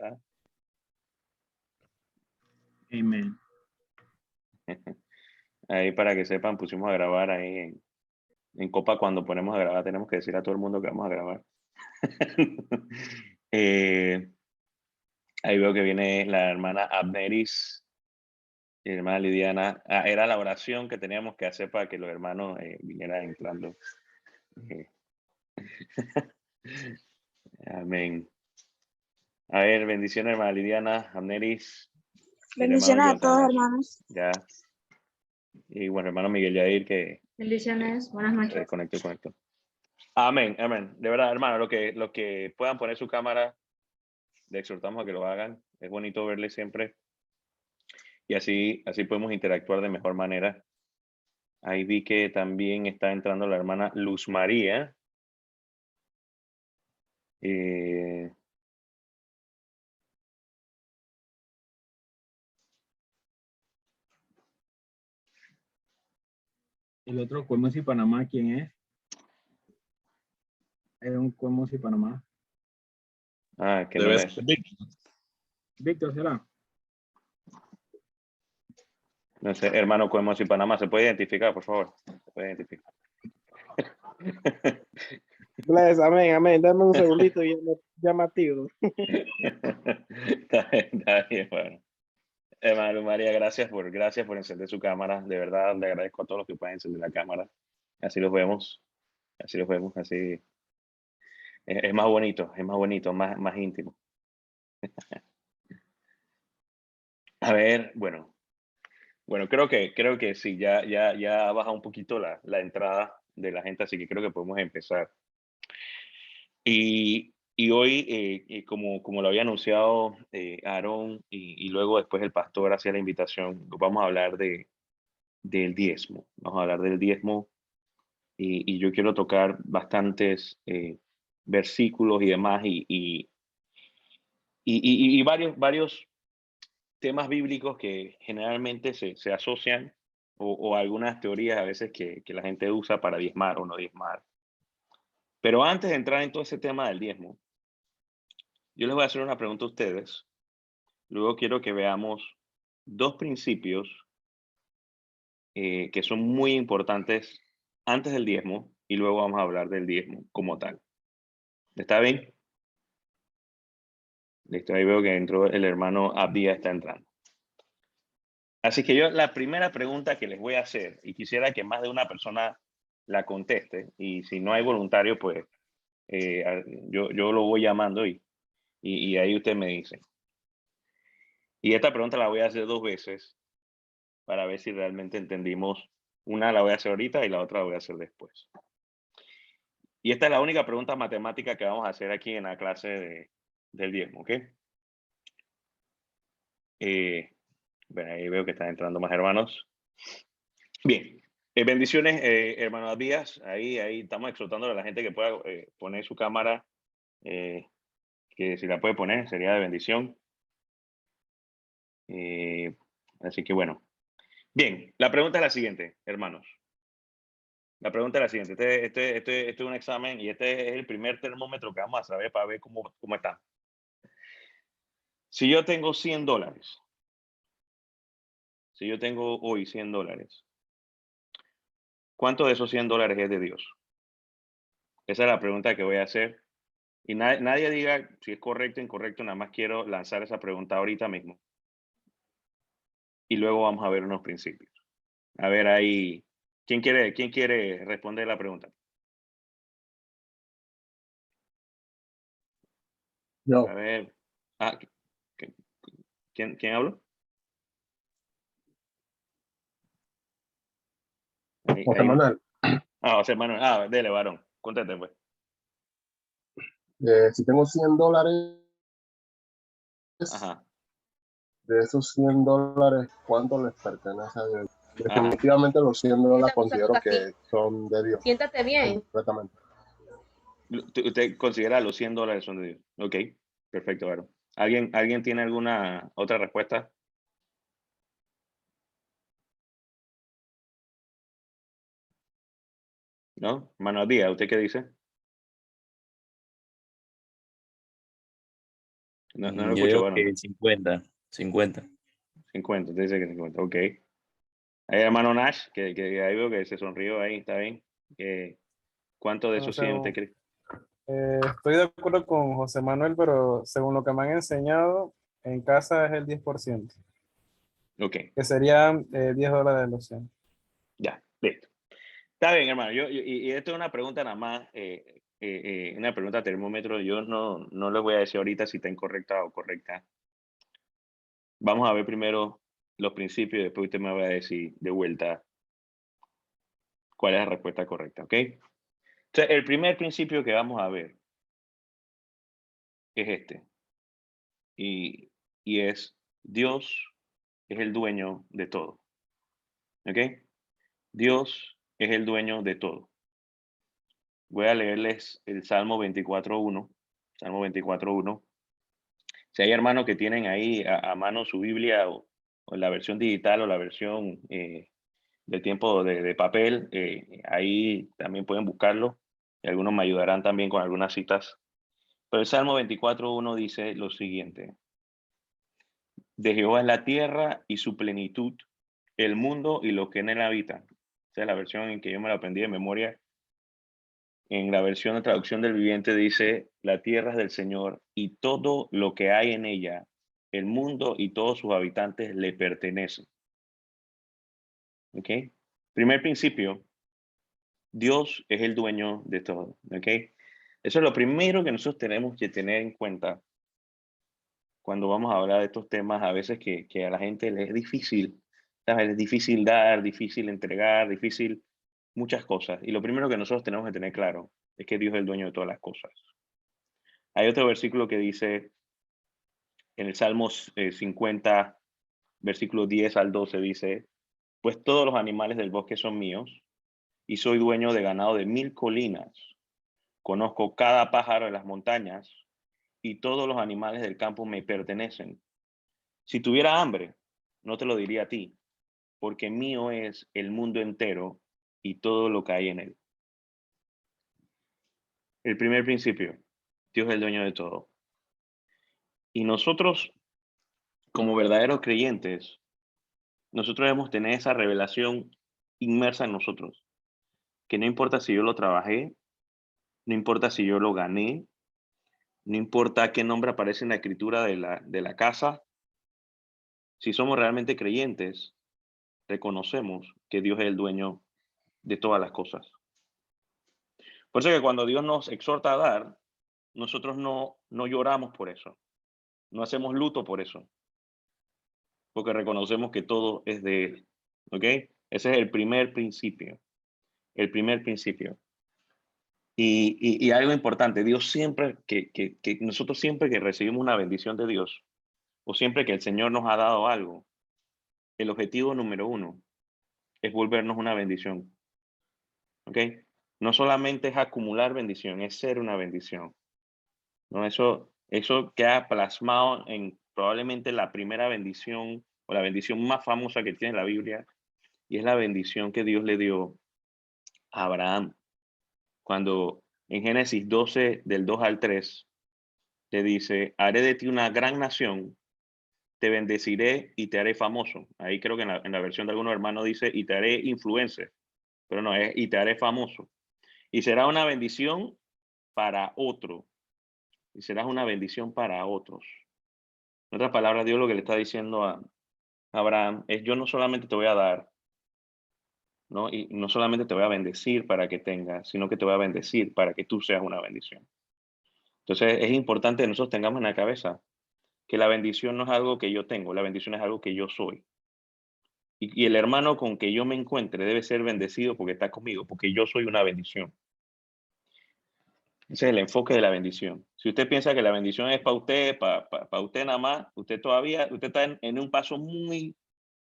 está. Amen. Ahí para que sepan, pusimos a grabar ahí en Copa. Cuando ponemos a grabar tenemos que decir a todo el mundo que vamos a grabar. Ahí veo que viene la hermana Abneris y la hermana Lidiana. Era la oración que teníamos que hacer para que los hermanos vinieran entrando. Amén. A ver, bendiciones, hermana Lidiana, Abneris. Bendiciones a todos, hermanos. Ya. Y bueno, hermano Miguel Yair, que Bendiciones, buenas noches. conectó. Amén, amén. De verdad, hermano, lo que puedan poner su cámara, le exhortamos a que lo hagan. Es bonito verle siempre. Y así podemos interactuar de mejor manera. Ahí vi que también está entrando la hermana Luz María. El otro Cuemos y Panamá, ¿quién es? Es un Cuemos y Panamá. Que no es. Víctor, ¿será? No sé, hermano Cuemos y Panamá. ¿Se puede identificar, por favor? Se puede identificar. Amén. Dame un segundito y llamativo. Está bien, bueno. Hermano María, gracias por encender su cámara. De verdad, le agradezco a todos los que pueden encender la cámara. Así los vemos. Así. Es más bonito, más íntimo. A ver, bueno, creo que sí, ya baja un poquito la entrada de la gente, así que creo que podemos empezar. Y hoy, como lo había anunciado Aarón y luego después el pastor hacía la invitación, vamos a hablar del diezmo. Vamos a hablar del diezmo y yo quiero tocar bastantes versículos y demás y varios temas bíblicos que generalmente se asocian o algunas teorías a veces que la gente usa para diezmar o no diezmar. Pero antes de entrar en todo ese tema del diezmo, yo les voy a hacer una pregunta a ustedes. Luego quiero que veamos dos principios que son muy importantes antes del diezmo y luego vamos a hablar del diezmo como tal. ¿Está bien? Listo, ahí veo que entró el hermano Abdía, está entrando. Así que yo la primera pregunta que les voy a hacer, y quisiera que más de una persona la conteste, y si no hay voluntario, pues yo lo voy llamando y ahí usted me dice. Y esta pregunta la voy a hacer 2 veces para ver si realmente entendimos. Una la voy a hacer ahorita y la otra la voy a hacer después. Y esta es la única pregunta matemática que vamos a hacer aquí en la clase del diezmo, ¿ok? Bueno, ahí veo que están entrando más hermanos. Bien, bendiciones, hermano Díaz. Ahí estamos exhortando a la gente que pueda poner su cámara, que si la puede poner sería de bendición. Así que bueno. Bien, la pregunta es la siguiente, hermanos. La pregunta es la siguiente. Este es un examen y este es el primer termómetro que vamos a saber para ver cómo está. Si yo tengo $100, si yo tengo hoy $100, ¿cuánto de esos $100 es de Dios? Esa es la pregunta que voy a hacer. Y nadie diga si es correcto o incorrecto, nada más quiero lanzar esa pregunta ahorita mismo. Y luego vamos a ver unos principios. A ver ahí, ¿quién quiere responder la pregunta? Yo. A ver, ¿quién habló? José Manuel, José Manuel. Dele, varón. Contate, pues. si tengo $100, Ajá. de esos $100, ¿cuánto les pertenece a Dios? Definitivamente los $100 considero que son de Dios. Siéntate bien. Completamente. ¿Usted considera los $100 son de Dios? Ok, perfecto, varón. ¿Alguien tiene alguna otra respuesta? ¿No? Manuel Díaz, ¿usted qué dice? No lo Yo escucho, digo bueno. que 50. 50. 50, te dice que 50, ok. Ahí hermano Nash, que ahí veo que se sonrió ahí, está bien. ¿Cuánto de Bueno, eso sí usted cree? estoy de acuerdo con José Manuel, pero según lo que me han enseñado, en casa es el 10%, Ok, que serían $10 de loción. ya, listo. Está bien, hermano. Y esto es una pregunta nada más, una pregunta termómetro. Yo no les voy a decir ahorita si está incorrecta o correcta. Vamos a ver primero los principios y después usted me va a decir de vuelta cuál es la respuesta correcta, ¿ok? Entonces, el primer principio que vamos a ver es este. Y es Dios es el dueño de todo. ¿Ok? Dios es el dueño de todo. Voy a leerles el Salmo 24.1. Salmo 24.1. Si hay hermanos que tienen ahí a mano su Biblia o la versión digital o la versión de tiempo de papel, ahí también pueden buscarlo. Y algunos me ayudarán también con algunas citas. Pero el Salmo 24.1 dice lo siguiente. De Jehová es la tierra y su plenitud, el mundo y lo que en él habita. Esa es la versión en que yo me la aprendí de memoria. En la versión de traducción del viviente dice, la tierra es del Señor y todo lo que hay en ella, el mundo y todos sus habitantes le pertenecen. ¿Ok? Primer principio, Dios es el dueño de todo. ¿Ok? Eso es lo primero que nosotros tenemos que tener en cuenta cuando vamos a hablar de estos temas, a veces que a la gente le es difícil, ¿sabes? Es difícil dar, difícil entregar, difícil muchas cosas. Y lo primero que nosotros tenemos que tener claro es que Dios es el dueño de todas las cosas. Hay otro versículo que dice en el Salmos 50, versículo 10 al 12, dice, pues todos los animales del bosque son míos y soy dueño de ganado de 1000 colinas. Conozco cada pájaro de las montañas y todos los animales del campo me pertenecen. Si tuviera hambre, no te lo diría a ti, porque mío es el mundo entero y todo lo que hay en él. El primer principio, Dios es el dueño de todo. Y nosotros, como verdaderos creyentes, nosotros debemos tener esa revelación inmersa en nosotros, que no importa si yo lo trabajé, no importa si yo lo gané, no importa qué nombre aparece en la escritura de la casa, si somos realmente creyentes, reconocemos que Dios es el dueño de todas las cosas. Por eso que cuando Dios nos exhorta a dar, nosotros no lloramos por eso, no hacemos luto por eso, porque reconocemos que todo es de Él. ¿Ok? Ese es el primer principio. El primer principio. Y algo importante, Dios siempre, que nosotros siempre que recibimos una bendición de Dios, o siempre que el Señor nos ha dado algo, el objetivo número uno es volvernos una bendición. ¿Ok? No solamente es acumular bendición, es ser una bendición. ¿No? Eso queda plasmado en probablemente la primera bendición o la bendición más famosa que tiene la Biblia, y es la bendición que Dios le dio a Abraham. Cuando en Génesis 12, del 2 al 3, le dice, haré de ti una gran nación, te bendeciré y te haré famoso. Ahí creo que en la versión de algunos hermanos dice, y te haré influencer, pero no, es y te haré famoso. Y será una bendición para otro. Y serás una bendición para otros. En otras palabras, Dios lo que le está diciendo a Abraham es, yo no solamente te voy a dar, ¿no? Y no solamente te voy a bendecir para que tengas, sino que te voy a bendecir para que tú seas una bendición. Entonces, es importante que nosotros tengamos en la cabeza que la bendición no es algo que yo tengo, la bendición es algo que yo soy. Y el hermano con que yo me encuentre debe ser bendecido porque está conmigo, porque yo soy una bendición. Ese es el enfoque de la bendición. Si usted piensa que la bendición es para usted, para usted nada más, usted está en un paso muy,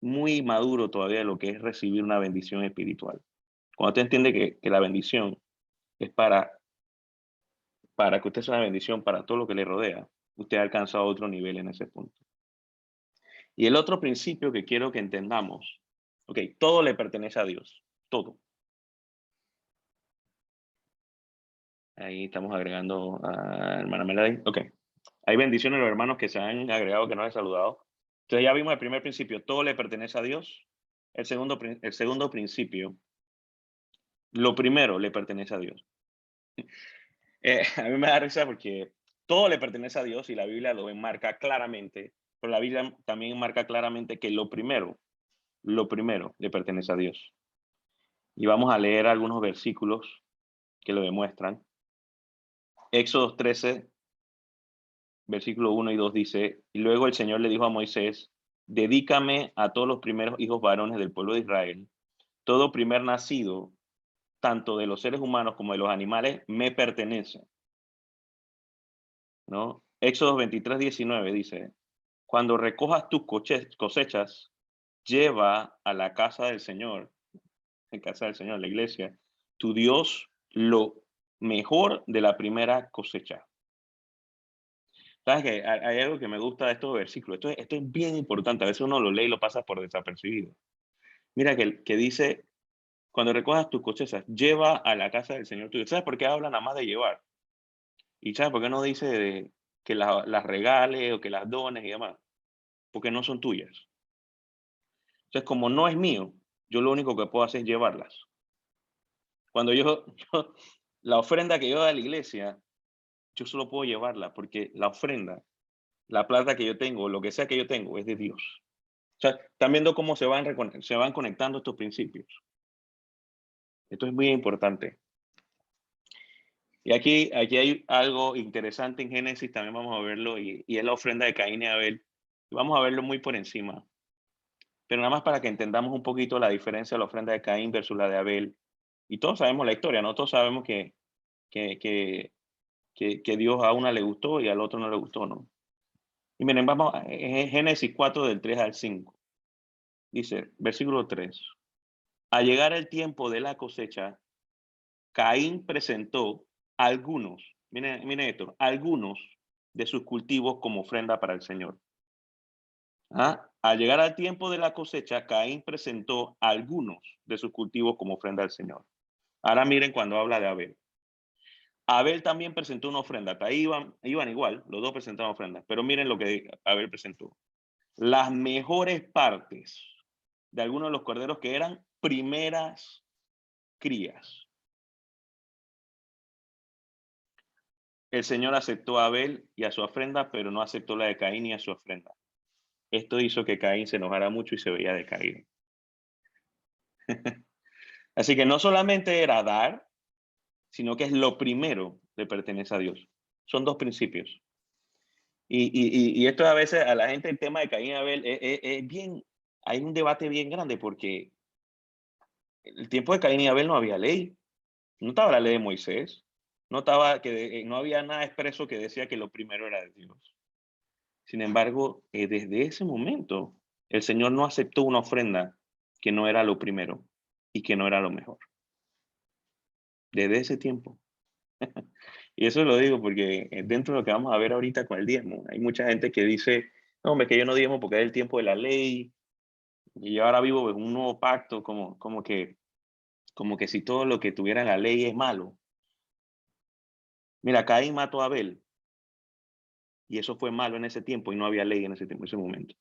muy maduro todavía de lo que es recibir una bendición espiritual. Cuando usted entiende que la bendición es para que usted sea una bendición para todo lo que le rodea, usted ha alcanzado otro nivel en ese punto. Y el otro principio que quiero que entendamos, ok, todo le pertenece a Dios, todo. Ahí estamos agregando a hermana Melody. Ok. Hay bendiciones a los hermanos que se han agregado, que no he saludado. Entonces ya vimos el primer principio, todo le pertenece a Dios. El segundo principio, lo primero le pertenece a Dios. A mí me da risa porque todo le pertenece a Dios y la Biblia lo enmarca claramente, pero la Biblia también marca claramente que lo primero le pertenece a Dios. Y vamos a leer algunos versículos que lo demuestran. Éxodo 13, versículo 1 y 2 dice, y luego el Señor le dijo a Moisés, dedícame a todos los primeros hijos varones del pueblo de Israel. Todo primer nacido, tanto de los seres humanos como de los animales, me pertenece. ¿No? Éxodo 23, 19 dice, cuando recojas tus cosechas, lleva a la casa del Señor, en casa del Señor, la iglesia, tu Dios, lo mejor de la primera cosecha. ¿Sabes qué? Hay algo que me gusta de estos versículos. Esto es bien importante. A veces uno lo lee y lo pasa por desapercibido. Mira que dice, cuando recojas tus cosechas, lleva a la casa del Señor tuyo. ¿Sabes por qué habla nada más de llevar? ¿Y sabes por qué no dice que las regales o que las dones y demás? Porque no son tuyas. Entonces, como no es mío, yo lo único que puedo hacer es llevarlas. Cuando la ofrenda que yo doy a la iglesia, yo solo puedo llevarla porque la ofrenda, la plata que yo tengo, lo que sea que yo tengo, es de Dios. O sea, están viendo cómo se van conectando estos principios. Esto es muy importante. Y aquí hay algo interesante en Génesis, también vamos a verlo, y es la ofrenda de Caín y Abel. Vamos a verlo muy por encima. Pero nada más para que entendamos un poquito la diferencia de la ofrenda de Caín versus la de Abel. Y todos sabemos la historia, ¿no? Todos sabemos que Dios a una le gustó y al otro no le gustó, ¿no? Y miren, vamos a Génesis 4 del 3 al 5. Dice, versículo 3. Al llegar el tiempo de la cosecha, Caín presentó algunos, miren esto, algunos de sus cultivos como ofrenda para el Señor. Al llegar al tiempo de la cosecha, Caín presentó algunos de sus cultivos como ofrenda al Señor. Ahora miren cuando habla de Abel. Abel también presentó una ofrenda. Acá iban igual, los dos presentaban ofrendas. Pero miren lo que Abel presentó. Las mejores partes de algunos de los corderos que eran primeras crías. El Señor aceptó a Abel y a su ofrenda, pero no aceptó la de Caín y a su ofrenda. Esto hizo que Caín se enojara mucho y se veía decaído. Así que no solamente era dar, sino que es lo primero le pertenece a Dios. Son dos principios. Y esto a veces a la gente, el tema de Caín y Abel es bien, hay un debate bien grande porque el tiempo de Caín y Abel no había ley, no estaba la ley de Moisés, no había nada expreso que decía que lo primero era de Dios. Sin embargo, desde ese momento, el Señor no aceptó una ofrenda que no era lo primero y que no era lo mejor. Desde ese tiempo. Y eso lo digo porque dentro de lo que vamos a ver ahorita con el diezmo, hay mucha gente que dice, no, hombre, que yo no diezmo porque es el tiempo de la ley y yo ahora vivo en un nuevo pacto, como que si todo lo que tuviera la ley es malo. Mira, Caín mató a Abel y eso fue malo en ese tiempo y no había ley en ese tiempo, en ese momento.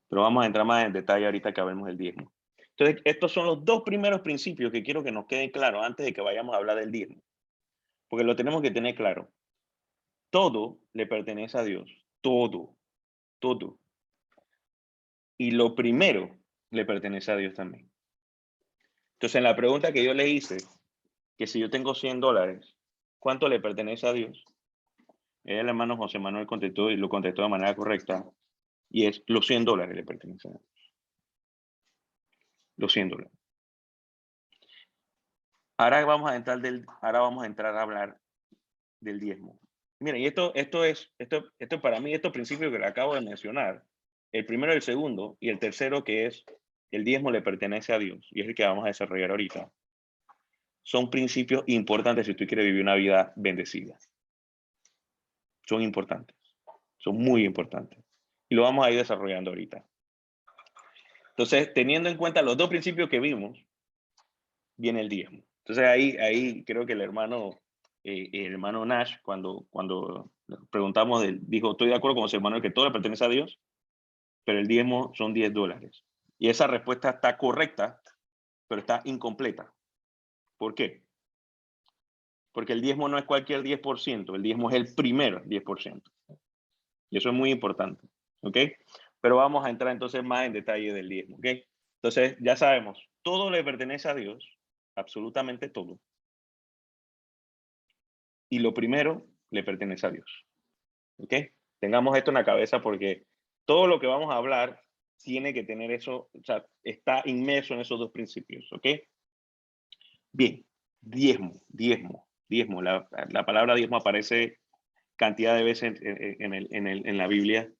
Pero vamos a entrar más en detalle ahorita que hablemos del diezmo. Entonces, estos son los dos primeros principios que quiero que nos queden claros antes de que vayamos a hablar del diezmo. Porque lo tenemos que tener claro. Todo le pertenece a Dios. Todo. Todo. Y lo primero le pertenece a Dios también. Entonces, en la pregunta que yo le hice, que si yo tengo $100, ¿cuánto le pertenece a Dios? El hermano José Manuel contestó y lo contestó de manera correcta. Y es los $100 le pertenecen a Dios. Los $100. Ahora vamos a entrar a hablar del diezmo. Miren, y esto para mí, estos principios que le acabo de mencionar, el primero, el segundo y el tercero, que es el diezmo le pertenece a Dios, y es el que vamos a desarrollar ahorita, son principios importantes si tú quieres vivir una vida bendecida. Son importantes, son muy importantes. Y lo vamos a ir desarrollando ahorita. Entonces, teniendo en cuenta los dos principios que vimos, viene el diezmo. Entonces ahí creo que el hermano el hermano Nash, cuando preguntamos, dijo, estoy de acuerdo con José Manuel que todo le pertenece a Dios, pero el diezmo son $10. Y esa respuesta está correcta, pero está incompleta. ¿Por qué? Porque el diezmo no es cualquier 10%, el diezmo es el primer 10%. Y eso es muy importante, ¿ok? Pero vamos a entrar entonces más en detalle del diezmo, ¿ok? Entonces, ya sabemos, todo le pertenece a Dios, absolutamente todo. Y lo primero le pertenece a Dios, ¿ok? Tengamos esto en la cabeza porque todo lo que vamos a hablar tiene que tener eso, o sea, está inmerso en esos dos principios, ¿ok? Bien, diezmo. La palabra diezmo aparece cantidad de veces en la Biblia,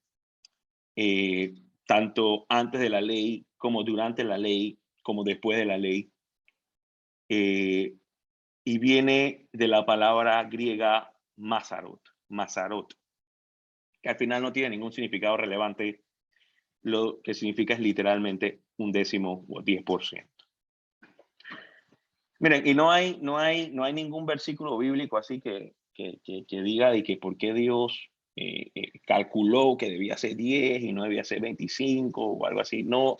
tanto antes de la ley, como durante la ley, como después de la ley. Y viene de la palabra griega mazarot, que al final no tiene ningún significado relevante. Lo que significa es literalmente un décimo o 10%. Miren, y no hay ningún versículo bíblico así que diga de que por qué Dios calculó que debía ser 10 y no debía ser 25 o algo así. No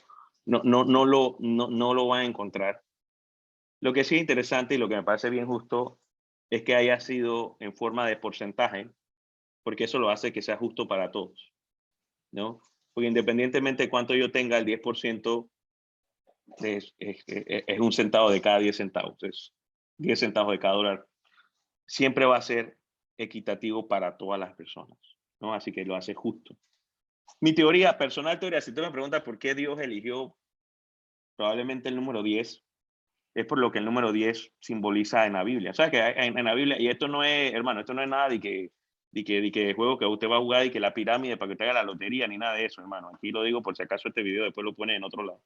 lo van a encontrar. Lo que sí es interesante y lo que me parece bien justo es que haya sido en forma de porcentaje, porque eso lo hace que sea justo para todos, ¿no? Porque independientemente de cuánto yo tenga, el 10% es un centavo de cada 10 centavos. Es 10 centavos de cada dólar. Siempre va a ser equitativo para todas las personas, ¿no? Así que lo hace justo. Mi teoría, personal teoría, si tú me preguntas por qué Dios eligió probablemente el número 10, es por lo que el número 10 simboliza en la Biblia. O sea, que en la Biblia, y esto no es, hermano, esto no es nada de que juego que usted va a jugar y que la pirámide para que usted haga la lotería, ni nada de eso, hermano. Aquí lo digo por si acaso este video después lo pone en otro lado.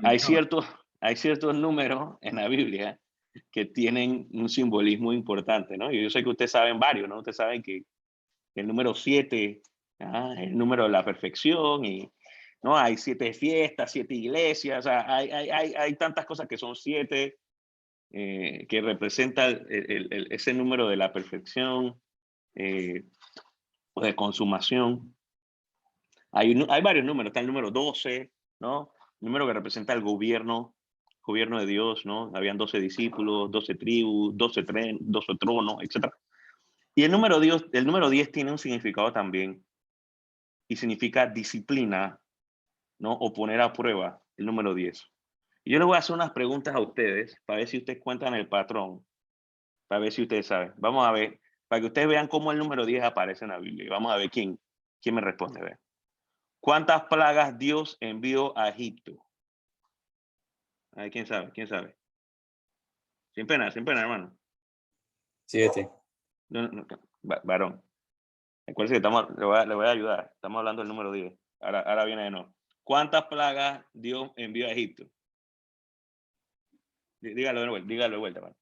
Hay ciertos números en la Biblia que tienen un simbolismo importante, ¿no? Y yo sé que ustedes saben varios, ¿no? Ustedes saben que el número 7 es el número de la perfección y no hay 7 fiestas, 7 iglesias, o sea, hay tantas cosas que son 7 que representan ese número de la perfección o de consumación. Hay varios números, está el número 12, ¿no? Número que representa el gobierno de Dios, ¿no? Habían 12 discípulos, 12 tribus, 12 tronos, etc. Y el número 10 tiene un significado también, y significa disciplina, ¿no? O poner a prueba, el número 10. Y yo les voy a hacer unas preguntas a ustedes, para ver si ustedes cuentan el patrón, para ver si ustedes saben. Vamos a ver, para que ustedes vean cómo el número 10 aparece en la Biblia. Y vamos a ver quién me responde. Ver. ¿Cuántas plagas Dios envió a Egipto? A ver, ¿quién sabe? Sin pena, hermano. 7. No, varón. Acuérdense que le voy a ayudar. Estamos hablando del número 10. Ahora viene de nuevo. ¿Cuántas plagas Dios envió a Egipto? Dígalo de vuelta, varón.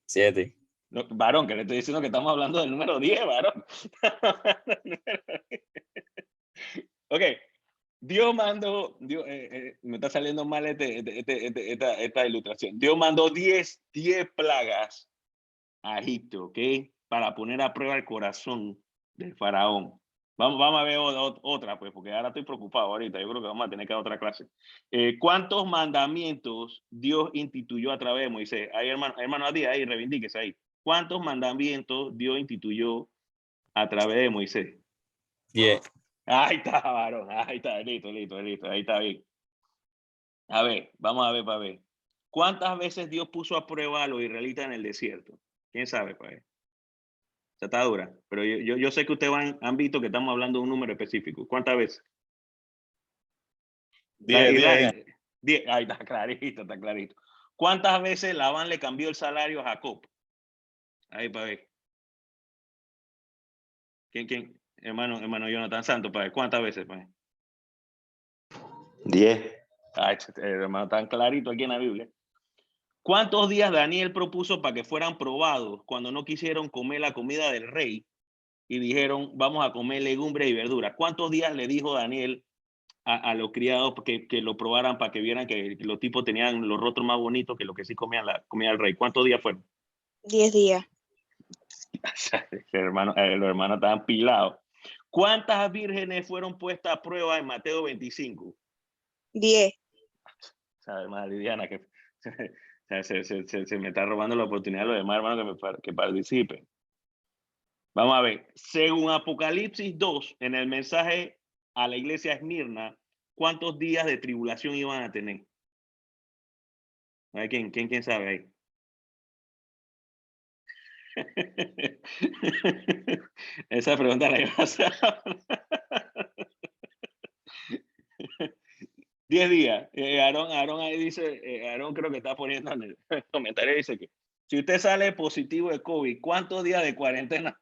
7. No, varón, que le estoy diciendo que estamos hablando del número 10, varón. Ok. Dios mandó, me está saliendo mal esta ilustración. Dios mandó 10 plagas a Egipto, ¿ok? Para poner a prueba el corazón del faraón. Vamos a ver otra, pues, porque ahora estoy preocupado ahorita. Yo creo que vamos a tener que dar otra clase. ¿Cuántos mandamientos Dios instituyó a través de Moisés? Ahí, hermano Adi, ahí, reivindíquese ahí. ¿Cuántos mandamientos Dios instituyó a través de Moisés? 10. Ahí está, varón. Ahí está, listo. Ahí está bien. A ver, vamos a ver para ver. ¿Cuántas veces Dios puso a prueba a los israelitas en el desierto? ¿Quién sabe, pues? Se está dura. Pero yo sé que ustedes han visto que estamos hablando de un número específico. ¿Cuántas veces? 10. 10. Ahí está clarito. ¿Cuántas veces Labán le cambió el salario a Jacob? Ahí para ver. ¿Quién? Hermano Jonathan Santos, para ver. ¿Cuántas veces, pues? 10. Ay, hermano, tan clarito aquí en la Biblia. ¿Cuántos días Daniel propuso para que fueran probados cuando no quisieron comer la comida del rey y dijeron, vamos a comer legumbres y verduras? ¿Cuántos días le dijo Daniel a los criados que lo probaran para que vieran que los tipos tenían los rostros más bonitos que lo que sí comía el rey? ¿Cuántos días fueron? 10 días. Los hermanos estaban pilados. ¿Cuántas vírgenes fueron puestas a prueba en Mateo 25? 10. ¿Sabes, más Lidiana? Que se me está robando la oportunidad de los demás hermanos que participen. Vamos a ver. Según Apocalipsis 2, en el mensaje a la iglesia de Esmirna, ¿cuántos días de tribulación iban a tener? A ver, ¿quién sabe ahí? Esa pregunta la iba a hacer. 10 días. Aarón ahí dice, Aarón creo que está poniendo en el comentario, dice que si usted sale positivo de COVID, ¿cuántos días de cuarentena?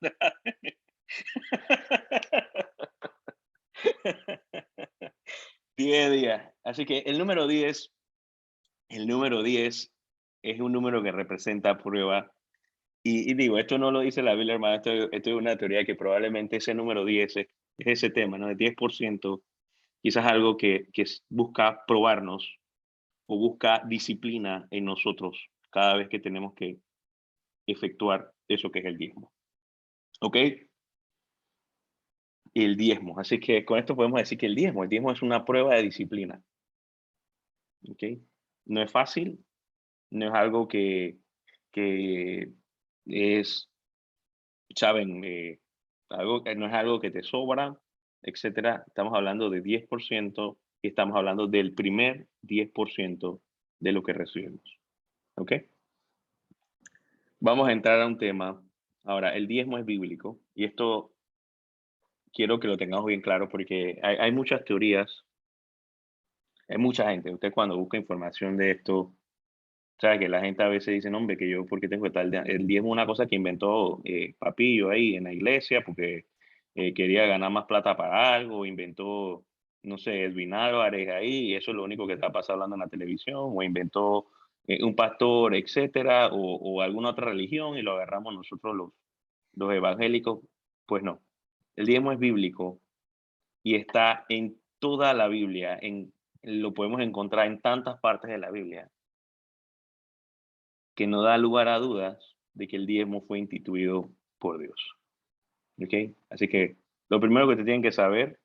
10 días. Así que el número 10 es un número que representa prueba. Y digo, esto no lo dice la Biblia, hermano, esto es una teoría que probablemente ese número 10 es ese tema, ¿no? El 10%, quizás algo que busca probarnos o busca disciplina en nosotros cada vez que tenemos que efectuar eso que es el diezmo. ¿Ok? El diezmo. Así que con esto podemos decir que el diezmo es una prueba de disciplina. ¿Ok? No es fácil, no es algo que es, saben, no es algo que te sobra, etcétera. Estamos hablando de 10% y estamos hablando del primer 10% de lo que recibimos. ¿Ok? Vamos a entrar a un tema. Ahora, el diezmo es bíblico y esto quiero que lo tengamos bien claro porque hay muchas teorías, hay mucha gente. Usted cuando busca información de esto, sabe que la gente a veces dice, no, hombre, que yo, ¿por qué tengo tal? El diezmo es una cosa que inventó Papillo ahí en la iglesia porque quería ganar más plata para algo, inventó, no sé, Edwin Álvarez ahí, y eso es lo único que está pasando hablando en la televisión, o inventó un pastor, etcétera, o alguna otra religión y lo agarramos nosotros los evangélicos. Pues no, el diezmo es bíblico y está en toda la Biblia, lo podemos encontrar en tantas partes de la Biblia que no da lugar a dudas de que el diezmo fue instituido por Dios. ¿Ok? Así que lo primero que te tienen que saber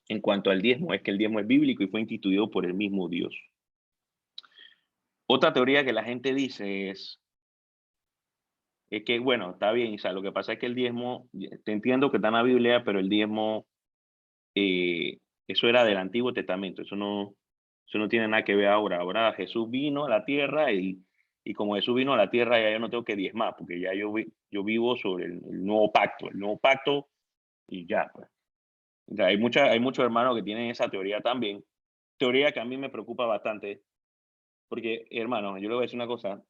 en cuanto al diezmo es que el diezmo es bíblico y fue instituido por el mismo Dios. Otra teoría que la gente dice es que, bueno, está bien, Isa, lo que pasa es que el diezmo, te entiendo que está en la Biblia, pero el diezmo, eso era del Antiguo Testamento, eso no tiene nada que ver ahora. Ahora Jesús vino a la tierra y como Jesús vino a la tierra, ya yo no tengo que diezmar, porque ya yo vivo sobre el nuevo pacto y ya. Pues. O sea, hay muchos hermanos que tienen esa teoría también, teoría que a mí me preocupa bastante, porque, hermano, yo le voy a decir una cosa,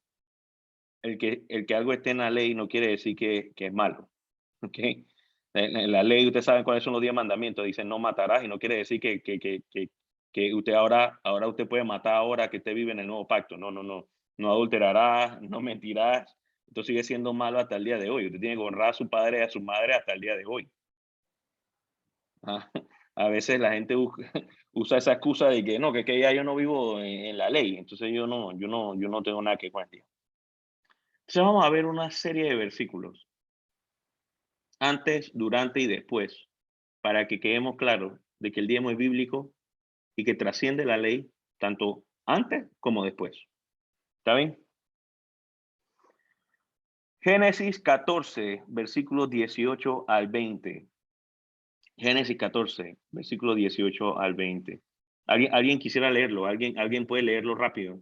el que algo esté en la ley no quiere decir que es malo, ¿ok? En la ley, ustedes saben cuáles son los 10 mandamientos, dicen no matarás y no quiere decir que usted ahora usted puede matar ahora que usted vive en el nuevo pacto. No adulterarás, no mentirás. Esto sigue siendo malo hasta el día de hoy. Usted tiene que honrar a su padre y a su madre hasta el día de hoy. A veces la gente usa esa excusa de que no, que ya yo no vivo en la ley, entonces yo no tengo nada que ver. Entonces vamos a ver una serie de versículos antes, durante y después para que quedemos claros de que el diezmo es bíblico y que trasciende la ley tanto antes como después. ¿Está bien? Génesis 14, versículos 18 al 20. Génesis 14, versículos 18 al 20. ¿Alguien quisiera leerlo? ¿Alguien puede leerlo rápido?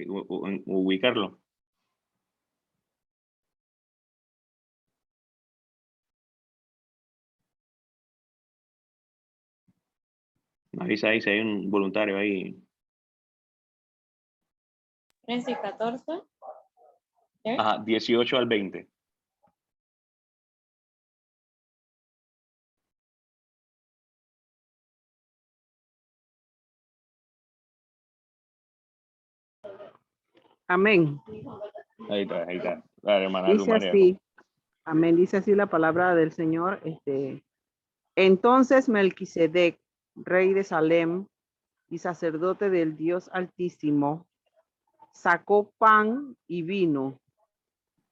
O ubicarlo. Me avisa ahí si hay un voluntario ahí. Génesis 14. Ajá, 18 al 20. Amén. Ahí está. Dale, hermana Dice María. así, amén, dice así la palabra del Señor. Entonces Melquisedec, rey de Salem y sacerdote del Dios Altísimo, sacó pan y vino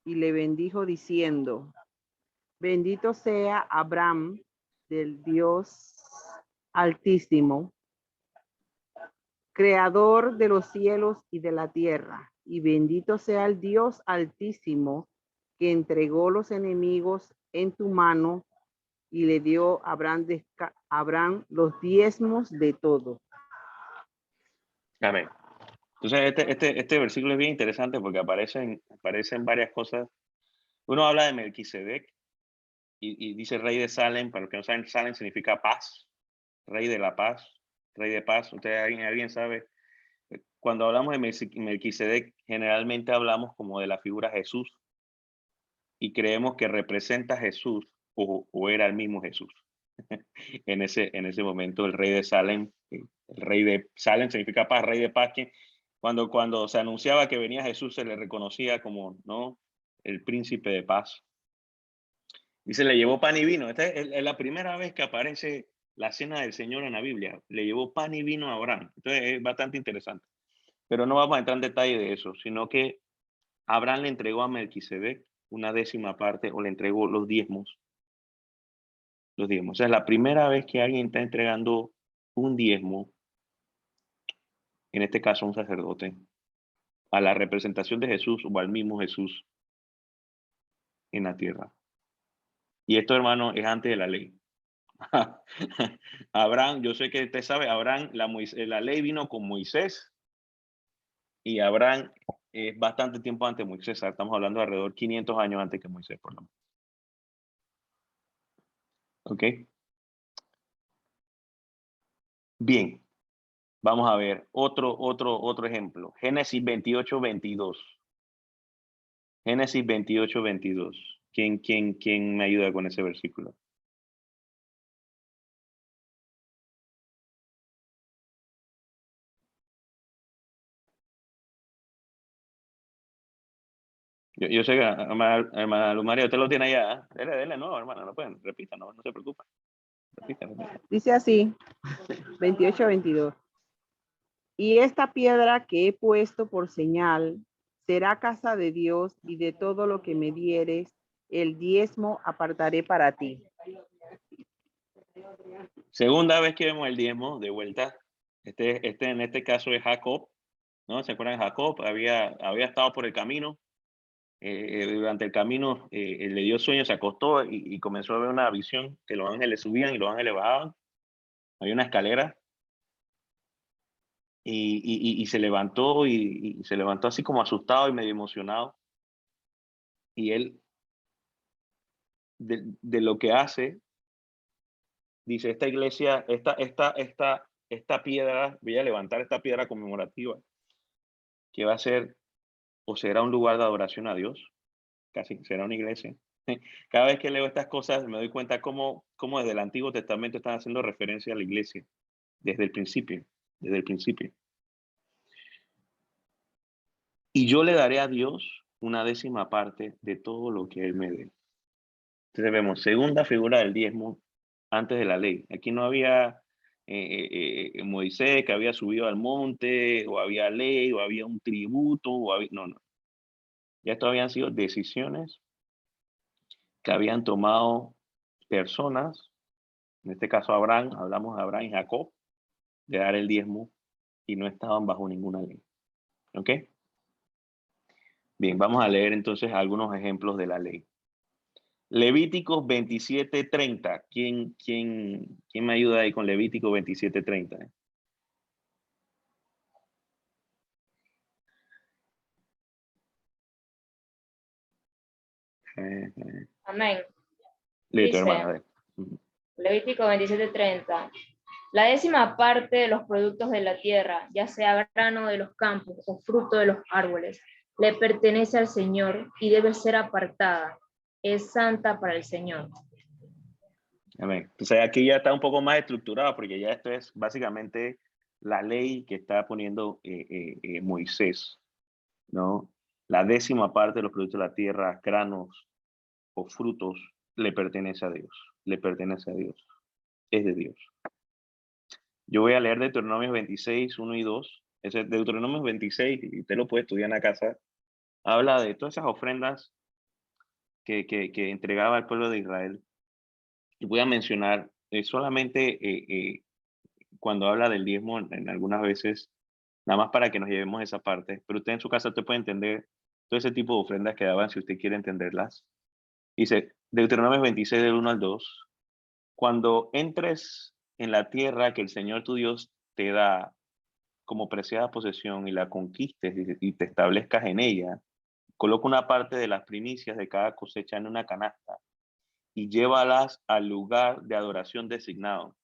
y le bendijo diciendo, bendito sea Abraham del Dios Altísimo, creador de los cielos y de la tierra, y bendito sea el Dios Altísimo que entregó los enemigos en tu mano y le dio a Abraham los diezmos de todo. Amén. Entonces, este versículo es bien interesante porque aparecen varias cosas. Uno habla de Melquisedec y dice rey de Salem. Para los que no saben, Salem significa paz, rey de la paz, rey de paz. ¿Alguien sabe? Cuando hablamos de Melquisedec, generalmente hablamos como de la figura Jesús y creemos que representa a Jesús o era el mismo Jesús. en ese momento, el rey de Salem, el rey de Salem significa paz, rey de paz, que cuando se anunciaba que venía Jesús se le reconocía como, ¿no?, el príncipe de paz. Y se le llevó pan y vino. Esta es la primera vez que aparece la cena del Señor en la Biblia. Le llevó pan y vino a Abraham. Entonces es bastante interesante. Pero no vamos a entrar en detalle de eso, sino que Abraham le entregó a Melquisedec una 10ª parte, o le entregó los diezmos. Los diezmos. O sea, es la primera vez que alguien está entregando un diezmo, en este caso un sacerdote, a la representación de Jesús o al mismo Jesús en la tierra. Y esto, hermano, es antes de la ley. Abraham, yo sé que usted sabe, Abraham, la ley vino con Moisés, y Abraham es bastante tiempo antes de Moisés. Estamos hablando de alrededor de 500 años antes que Moisés, por lo menos. ¿Ok? Bien. Vamos a ver otro ejemplo. Génesis 28:22. Génesis 28:22. ¿Quién me ayuda con ese versículo? Yo sé que, hermana Lumaria, usted lo tiene allá. Dele, no, hermana, no pueden. Repita, no se preocupe. Repita. Dice así, 28-22. Y esta piedra que he puesto por señal será casa de Dios, y de todo lo que me dieres, el diezmo apartaré para ti. Segunda vez que vemos el diezmo de vuelta. En este caso es Jacob, ¿no? ¿Se acuerdan? Jacob había estado por el camino. Durante el camino le dio sueño, se acostó y comenzó a ver una visión que los ángeles subían y los ángeles bajaban. Había una escalera y se levantó y se levantó así como asustado y medio emocionado. Y él, de lo que hace, dice, esta iglesia, esta piedra, voy a levantar esta piedra conmemorativa, que va a ser o será un lugar de adoración a Dios, casi será una iglesia. Cada vez que leo estas cosas me doy cuenta cómo desde el Antiguo Testamento están haciendo referencia a la iglesia, desde el principio. Y yo le daré a Dios una 10ª parte de todo lo que Él me dé. Entonces vemos, segunda figura del diezmo antes de la ley. Aquí no había Moisés que había subido al monte, o había ley, o había un tributo, no. Ya esto habían sido decisiones que habían tomado personas, en este caso Abraham, hablamos de Abraham y Jacob, de dar el diezmo, y no estaban bajo ninguna ley. ¿Ok? Bien, vamos a leer entonces algunos ejemplos de la ley. Levíticos 27:30. ¿Quién me ayuda ahí con Levítico 27:30? Amén. Listo, Dice, hermano. Levítico 27:30. La 10ª parte de los productos de la tierra, ya sea grano de los campos o fruto de los árboles, le pertenece al Señor y debe ser apartada. Es santa para el Señor. Amén. Entonces aquí ya está un poco más estructurado, porque ya esto es básicamente la ley que está poniendo Moisés, ¿no? La 10ª parte de los productos de la tierra, granos o frutos, le pertenece a Dios. Le pertenece a Dios. Es de Dios. Yo voy a leer Deuteronomio 26, 1 y 2. Ese Deuteronomio 26, y usted lo puede estudiar en la casa, habla de todas esas ofrendas que entregaba al pueblo de Israel. Y voy a mencionar solamente cuando habla del diezmo en algunas veces, nada más para que nos llevemos esa parte, pero usted en su casa usted puede entender todo ese tipo de ofrendas que daban si usted quiere entenderlas. Dice, Deuteronomio 26 del 1 al 2, cuando entres en la tierra que el Señor tu Dios te da como preciada posesión y la conquistes y te establezcas en ella, coloca una parte de las primicias de cada cosecha en una canasta y llévalas al lugar de adoración designado.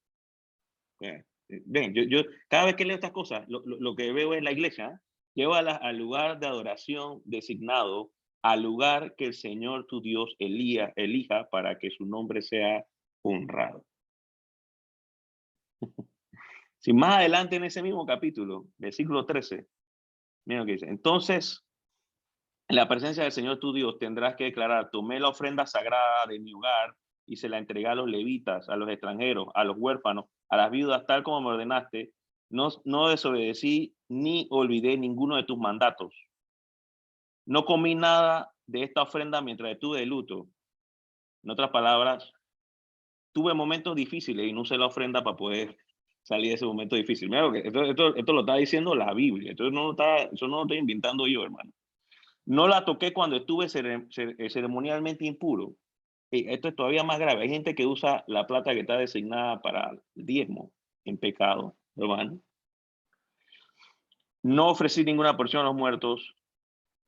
Ven, yo cada vez que leo estas cosas, lo que veo es la iglesia, ¿eh? Llévalas al lugar de adoración designado, al lugar que el Señor tu Dios elija para que su nombre sea honrado. Si más adelante en ese mismo capítulo, versículo 13, mira lo que dice. Entonces, en la presencia del Señor tu Dios tendrás que declarar, tomé la ofrenda sagrada de mi hogar y se la entregué a los levitas, a los extranjeros, a los huérfanos, a las viudas, tal como me ordenaste. No desobedecí ni olvidé ninguno de tus mandatos. No comí nada de esta ofrenda mientras estuve de luto. En otras palabras, tuve momentos difíciles y no usé la ofrenda para poder salir de ese momento difícil. Mira, esto lo está diciendo la Biblia. Entonces eso no lo estoy inventando yo, hermano. No la toqué cuando estuve ceremonialmente impuro. Esto es todavía más grave. Hay gente que usa la plata que está designada para el diezmo en pecado, hermano. No ofrecí ninguna porción a los muertos.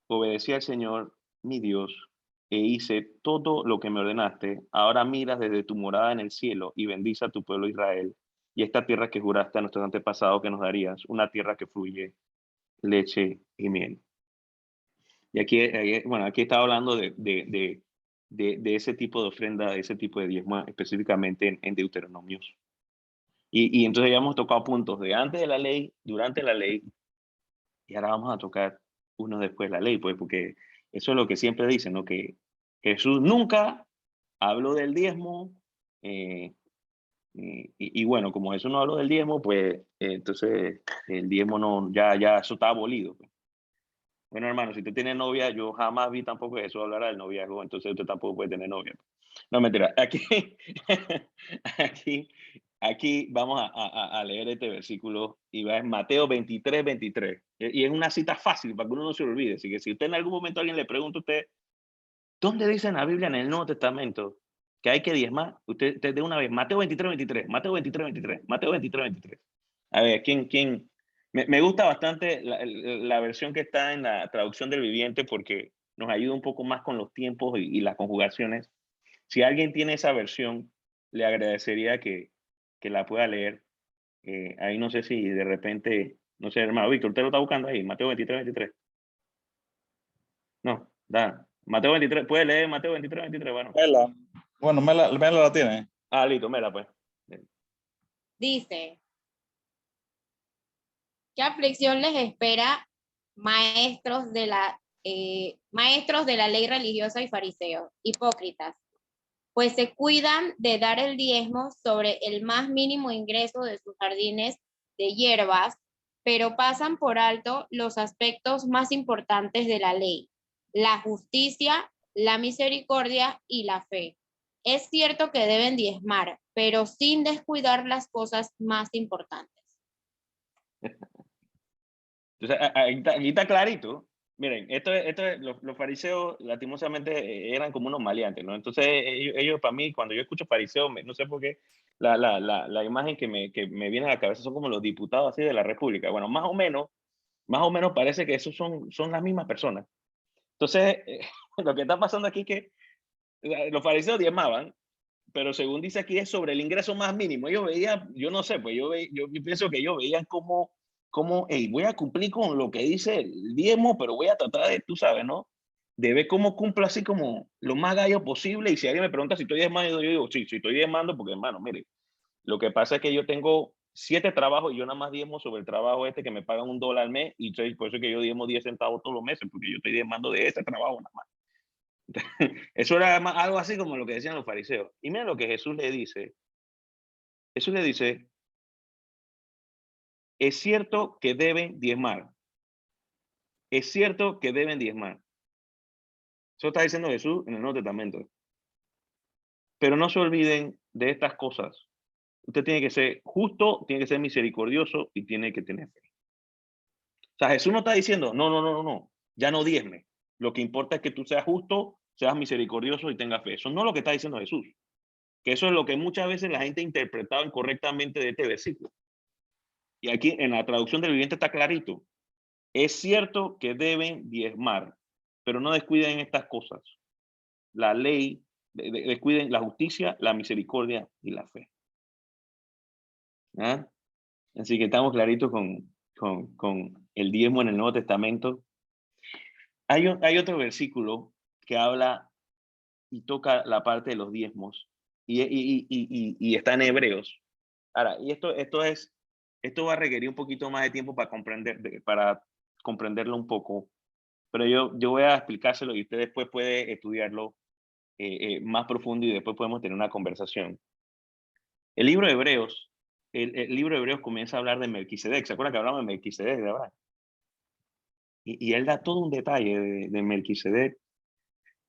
Obedecí al Señor, mi Dios, e hice todo lo que me ordenaste. Ahora miras desde tu morada en el cielo y bendice a tu pueblo Israel y esta tierra que juraste a nuestros antepasados que nos darías, una tierra que fluye leche y miel. Y aquí estaba hablando de ese tipo de ofrenda, de ese tipo de diezmo, específicamente en Deuteronomios. Y entonces ya hemos tocado puntos de antes de la ley, durante la ley, y ahora vamos a tocar uno después de la ley, pues, porque eso es lo que siempre dicen, ¿no? Que Jesús nunca habló del diezmo, y bueno, como Jesús no habló del diezmo, pues entonces el diezmo no, ya eso está abolido, pues. Bueno, hermano, si usted tiene novia, yo jamás vi tampoco eso hablar del noviazgo, entonces usted tampoco puede tener novia. No, mentira. Aquí vamos a leer este versículo y va en Mateo 23, 23. Y es una cita fácil para que uno no se olvide. Así que si usted en algún momento alguien le pregunta a usted, ¿dónde dice en la Biblia, en el Nuevo Testamento, que hay que diezmar? Usted de una vez, Mateo 23, 23, Mateo 23, 23, Mateo 23, 23. A ver, ¿quién? Me gusta bastante la versión que está en la traducción del Viviente porque nos ayuda un poco más con los tiempos y las conjugaciones. Si alguien tiene esa versión, le agradecería que la pueda leer. Ahí no sé si de repente, no sé, hermano Víctor, ¿usted lo está buscando ahí? Mateo 23, 23. No, Mateo 23, ¿puede leer Mateo 23, 23? Bueno. Mela la tiene. Listo, Mela, pues. Dice, ¿qué aflicción les espera maestros de la ley religiosa y fariseos, hipócritas? Pues se cuidan de dar el diezmo sobre el más mínimo ingreso de sus jardines de hierbas, pero pasan por alto los aspectos más importantes de la ley: la justicia, la misericordia y la fe. Es cierto que deben diezmar, pero sin descuidar las cosas más importantes. Entonces, aquí está clarito. Miren, los fariseos lastimosamente eran como unos maleantes, ¿no? Entonces, ellos para mí, cuando yo escucho fariseos, no sé por qué, la imagen que me viene a la cabeza son como los diputados así de la República. Bueno, más o menos parece que esos son las mismas personas. Entonces, lo que está pasando aquí es que los fariseos diezmaban, pero según dice aquí es sobre el ingreso más mínimo. Ellos veían, yo no sé, pues yo pienso que ellos veían como hey, voy a cumplir con lo que dice el diezmo, pero voy a tratar de, tú sabes, ¿no? De ver cómo cumplo así como lo más gallo posible. Y si alguien me pregunta si estoy diezmando, yo digo, sí, estoy diezmando, porque hermano, mire, lo que pasa es que yo tengo 7 trabajos y yo nada más diezmo sobre el trabajo este que me pagan $1 al mes, y por eso es que yo diezmo 10 centavos todos los meses, porque yo estoy diezmando de ese trabajo nada más. Eso era algo así como lo que decían los fariseos. Y mira lo que Jesús le dice. Jesús le dice, es cierto que deben diezmar. Es cierto que deben diezmar. Eso está diciendo Jesús en el Nuevo Testamento. Pero no se olviden de estas cosas. Usted tiene que ser justo, tiene que ser misericordioso y tiene que tener fe. O sea, Jesús no está diciendo, no, ya no diezme. Lo que importa es que tú seas justo, seas misericordioso y tengas fe. Eso no es lo que está diciendo Jesús. Que eso es lo que muchas veces la gente ha interpretado incorrectamente de este versículo. Y aquí en la traducción del Viviente está clarito. Es cierto que deben diezmar, pero no descuiden estas cosas. La ley, descuiden la justicia, la misericordia y la fe. ¿Ah? Así que estamos claritos con el diezmo en el Nuevo Testamento. Hay otro versículo que habla y toca la parte de los diezmos y está en Hebreos. Ahora, y esto va a requerir un poquito más de tiempo para comprenderlo un poco, pero yo voy a explicárselo y usted después puede estudiarlo más profundo y después podemos tener una conversación. El libro de Hebreos, el libro de Hebreos comienza a hablar de Melquisedec. ¿Se acuerdan que hablamos de Melquisedec de Abraham? Y él da todo un detalle de Melquisedec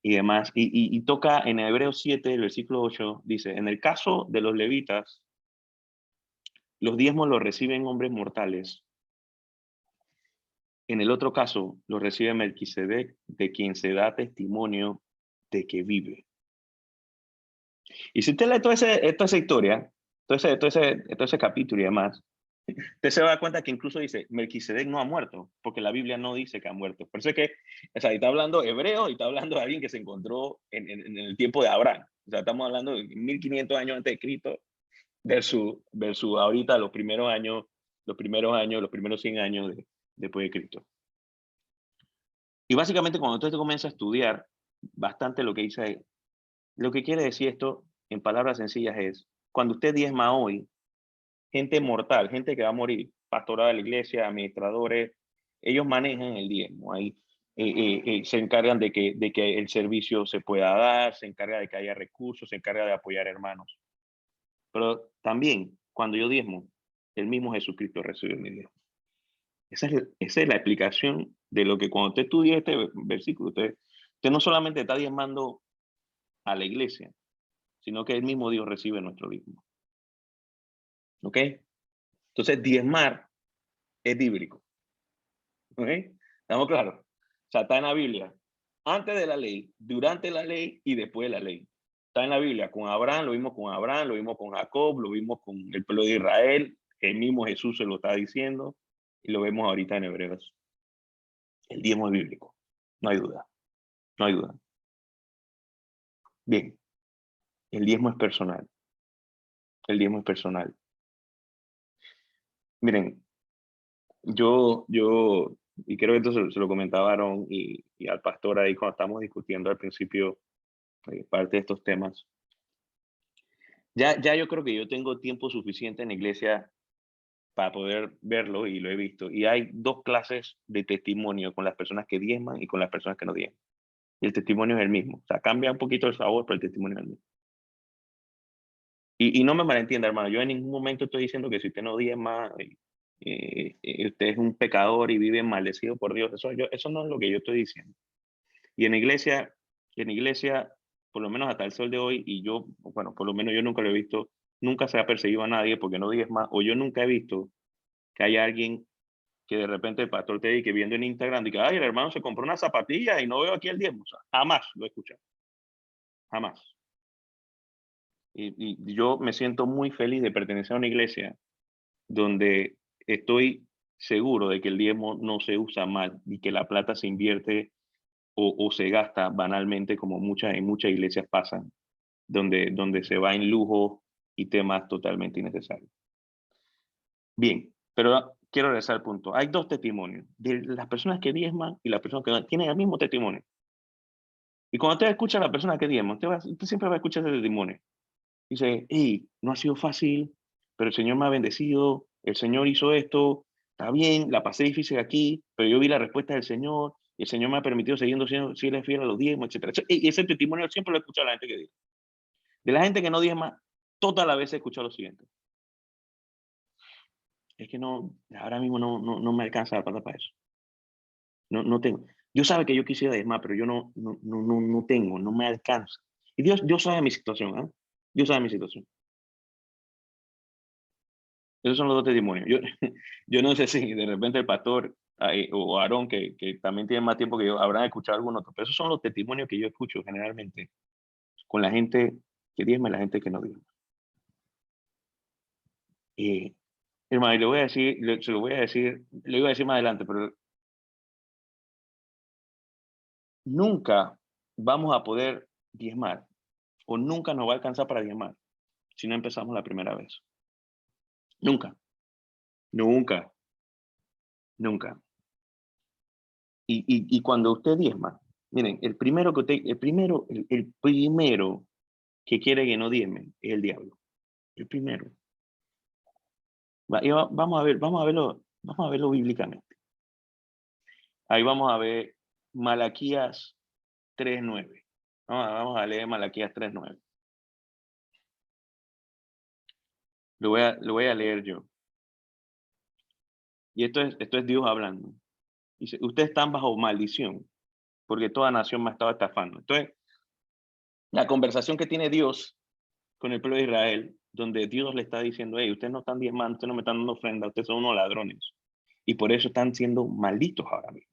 y demás. Y toca en Hebreos 7, el versículo 8, dice, en el caso de los levitas, los diezmos los reciben hombres mortales. En el otro caso, los recibe Melquisedec, de quien se da testimonio de que vive. Y si usted lee toda esa historia, todo ese capítulo y demás, usted se va a dar cuenta que incluso dice, Melquisedec no ha muerto, porque la Biblia no dice que ha muerto. Por eso es que, o sea, está hablando hebreo y está hablando de alguien que se encontró en el tiempo de Abraham. O sea, estamos hablando de 1500 años antes de Cristo versus ahorita los primeros 100 años después de Cristo. Y básicamente cuando usted comienza a estudiar bastante lo que dice ahí, lo que quiere decir esto en palabras sencillas es, cuando usted diezma hoy, gente mortal, gente que va a morir, pastorado de la iglesia, administradores, ellos manejan el diezmo. Ahí se encargan de que el servicio se pueda dar, se encarga de que haya recursos, se encarga de apoyar hermanos. Pero también, cuando yo diezmo, el mismo Jesucristo recibe mi diezmo. Esa es la explicación de lo que cuando usted estudia este versículo, usted no solamente está diezmando a la iglesia, sino que el mismo Dios recibe nuestro diezmo. ¿Ok? Entonces, diezmar es bíblico. ¿Ok? ¿Estamos claros? O sea, está en la Biblia. Antes de la ley, durante la ley y después de la ley. Está en la Biblia. Con Abraham, lo vimos con Abraham, lo vimos con Jacob, lo vimos con el pueblo de Israel. El mismo Jesús se lo está diciendo y lo vemos ahorita en Hebreos. El diezmo es bíblico. No hay duda. No hay duda. Bien. El diezmo es personal. El diezmo es personal. Miren, yo, y creo que esto se lo comentaba a Aaron y al pastor ahí cuando estábamos discutiendo al principio parte de estos temas. Ya yo creo que yo tengo tiempo suficiente en la iglesia para poder verlo y lo he visto. Y hay dos clases de testimonio con las personas que diezman y con las personas que no diezman. Y el testimonio es el mismo. O sea, cambia un poquito el sabor, pero el testimonio es el mismo. Y no me malentienda, hermano. Yo en ningún momento estoy diciendo que si usted no diezma, usted es un pecador y vive maldecido por Dios. Eso no es lo que yo estoy diciendo. Y en la iglesia, por lo menos hasta el sol de hoy, y yo, bueno, por lo menos yo nunca lo he visto, nunca se ha perseguido a nadie porque no diezma, o yo nunca he visto que haya alguien que de repente el pastor te diga, viendo en Instagram, diga, ay, el hermano se compró una zapatilla y no veo aquí el diezmo. O sea, jamás lo he escuchado. Jamás. Y yo me siento muy feliz de pertenecer a una iglesia donde estoy seguro de que el diezmo no se usa mal y que la plata se invierte o se gasta banalmente como en muchas iglesias pasan, donde se va en lujo y temas totalmente innecesarios. Bien, pero quiero regresar al punto. Hay dos testimonios, de las personas que diezman y las personas que no, tienen el mismo testimonio. Y cuando usted escucha a la persona que diezma, usted siempre va a escuchar ese testimonio. Dice, hey, no ha sido fácil, pero el Señor me ha bendecido, el Señor hizo esto, está bien, la pasé difícil aquí, pero yo vi la respuesta del Señor, y el Señor me ha permitido siendo fiel a los diezmos, etc. Y ese testimonio siempre lo he escuchado a la gente que diezma. De la gente que no diezma, todas las veces he escuchado lo siguiente. Es que no, ahora mismo no me alcanza la plata para eso. No tengo. Dios sabe que yo quisiera diezmar, pero yo no tengo, no me alcanza. Y Dios sabe mi situación, ¿eh? Dios sabe mi situación. Esos son los dos testimonios. Yo no sé si de repente el pastor o Aarón, que también tiene más tiempo que yo, habrán escuchado algún otro, pero esos son los testimonios que yo escucho generalmente con la gente que diezma y la gente que no diezma. Hermano, y le voy a decir, se lo voy a decir, lo iba a decir más adelante, pero nunca vamos a poder diezmar o nunca nos va a alcanzar para diezmar si no empezamos la primera vez. Nunca, nunca, nunca. Y cuando usted diezma, miren, el primero que quiere que no diezme es el diablo. El primero. Vamos a verlo bíblicamente. Ahí vamos a ver Malaquías 3:9. Vamos a leer Malaquías 3:9. Lo voy a leer yo. Y esto es Dios hablando. Dice, ustedes están bajo maldición, porque toda nación me ha estado estafando. Entonces, la conversación que tiene Dios con el pueblo de Israel, donde Dios le está diciendo, hey, ustedes no están diezmando, ustedes no me están dando ofrenda, ustedes son unos ladrones. Y por eso están siendo malditos ahora mismo.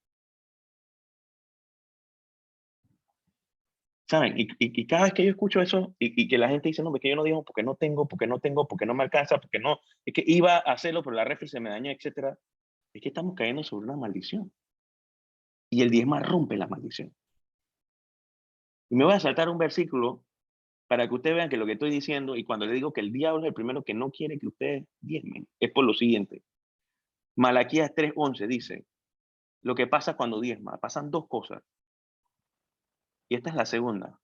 ¿Saben? Y cada vez que yo escucho eso, y que la gente dice, no, porque yo no digo, porque no tengo, porque no me alcanza, porque no, es que iba a hacerlo, pero la refri se me dañó, etcétera. Es que estamos cayendo sobre una maldición. Y el diezma rompe la maldición. Y me voy a saltar un versículo para que ustedes vean que lo que estoy diciendo, y cuando le digo que el diablo es el primero que no quiere que ustedes diezmen, es por lo siguiente. Malaquías 3:11 dice, lo que pasa cuando diezma, pasan dos cosas. Y esta es la segunda.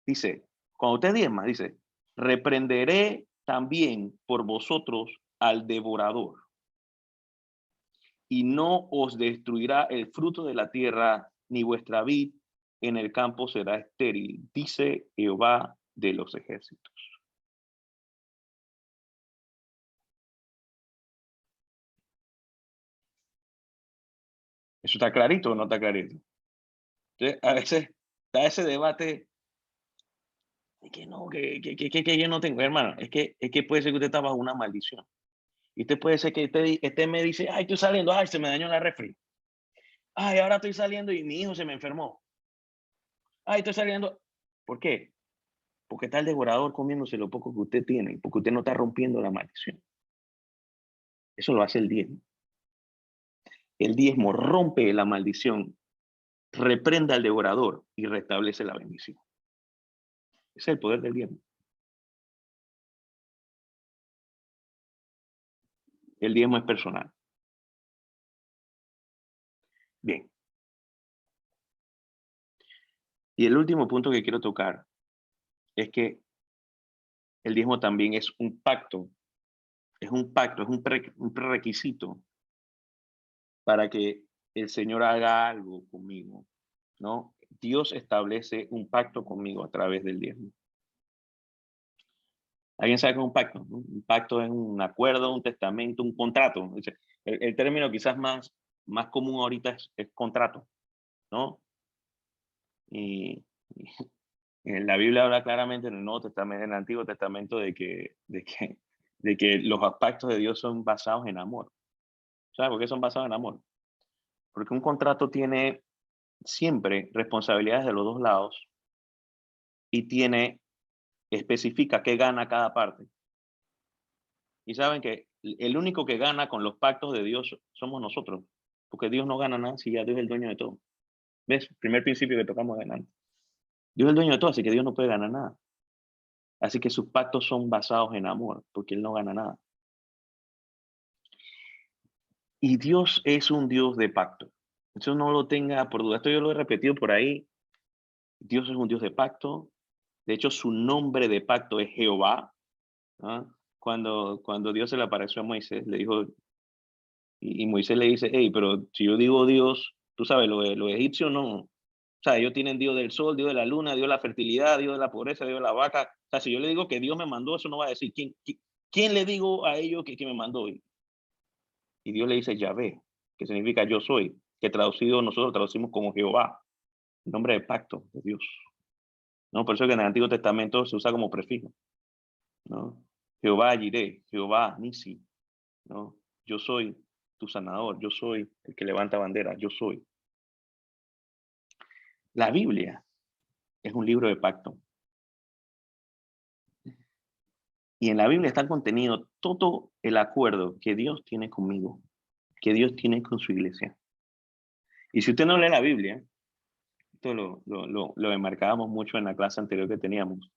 Dice, cuando usted diezma, dice, reprenderé también por vosotros al devorador, y no os destruirá el fruto de la tierra, ni vuestra vid en el campo será estéril, dice Jehová de los ejércitos. ¿Eso está clarito o no está clarito? Entonces, a veces está ese debate de que no, que yo no tengo, hermano. Es que puede ser que usted está bajo una maldición. Y usted puede ser que usted me dice, ay, estoy saliendo, ay, se me dañó la refri. Ay, ahora estoy saliendo y mi hijo se me enfermó. Ay, estoy saliendo. ¿Por qué? Porque está el devorador comiéndose lo poco que usted tiene, porque usted no está rompiendo la maldición. Eso lo hace el diezmo. El diezmo rompe la maldición, reprenda al devorador y restablece la bendición. Ese es el poder del diezmo. El diezmo es personal. Bien. Y el último punto que quiero tocar es que el diezmo también es un pacto. Es un pacto, es un prerequisito para que el Señor haga algo conmigo, ¿no? Dios establece un pacto conmigo a través del diezmo. ¿Alguien sabe qué es un pacto? ¿No? Un pacto es un acuerdo, un testamento, un contrato. El término quizás más común ahorita es contrato, ¿no? Y la Biblia habla claramente en el Nuevo Testamento, en el Antiguo Testamento, de que los pactos de Dios son basados en amor. ¿Sabes por qué son basados en amor? Porque un contrato tiene siempre responsabilidades de los dos lados y especifica qué gana cada parte. Y saben que el único que gana con los pactos de Dios somos nosotros, porque Dios no gana nada si ya Dios es el dueño de todo. ¿Ves? Primer principio que tocamos adelante. Dios es el dueño de todo, así que Dios no puede ganar nada. Así que sus pactos son basados en amor, porque Él no gana nada. Y Dios es un Dios de pacto. Eso no lo tenga por duda. Esto yo lo he repetido por ahí. Dios es un Dios de pacto. De hecho, su nombre de pacto es Jehová. ¿No? Cuando Dios se le apareció a Moisés, le dijo, y Moisés le dice, hey, pero si yo digo Dios, tú sabes, los egipcios no. O sea, ellos tienen Dios del sol, Dios de la luna, Dios de la fertilidad, Dios de la pobreza, Dios de la vaca. O sea, si yo le digo que Dios me mandó, eso no va a decir, ¿quién le digo a ellos que me mandó? Y Dios le dice Yahvé, que significa yo soy. que traducido nosotros traducimos como Jehová, el nombre de pacto de Dios. ¿No? Por eso que en el Antiguo Testamento se usa como prefijo, ¿no? Jehová Jireh, Jehová Nisi, ¿no? Yo soy tu sanador, yo soy el que levanta bandera, yo soy. La Biblia es un libro de pacto. Y en la Biblia está contenido todo el acuerdo que Dios tiene conmigo, que Dios tiene con su iglesia. Y si usted no lee la Biblia, esto lo enmarcábamos mucho en la clase anterior que teníamos.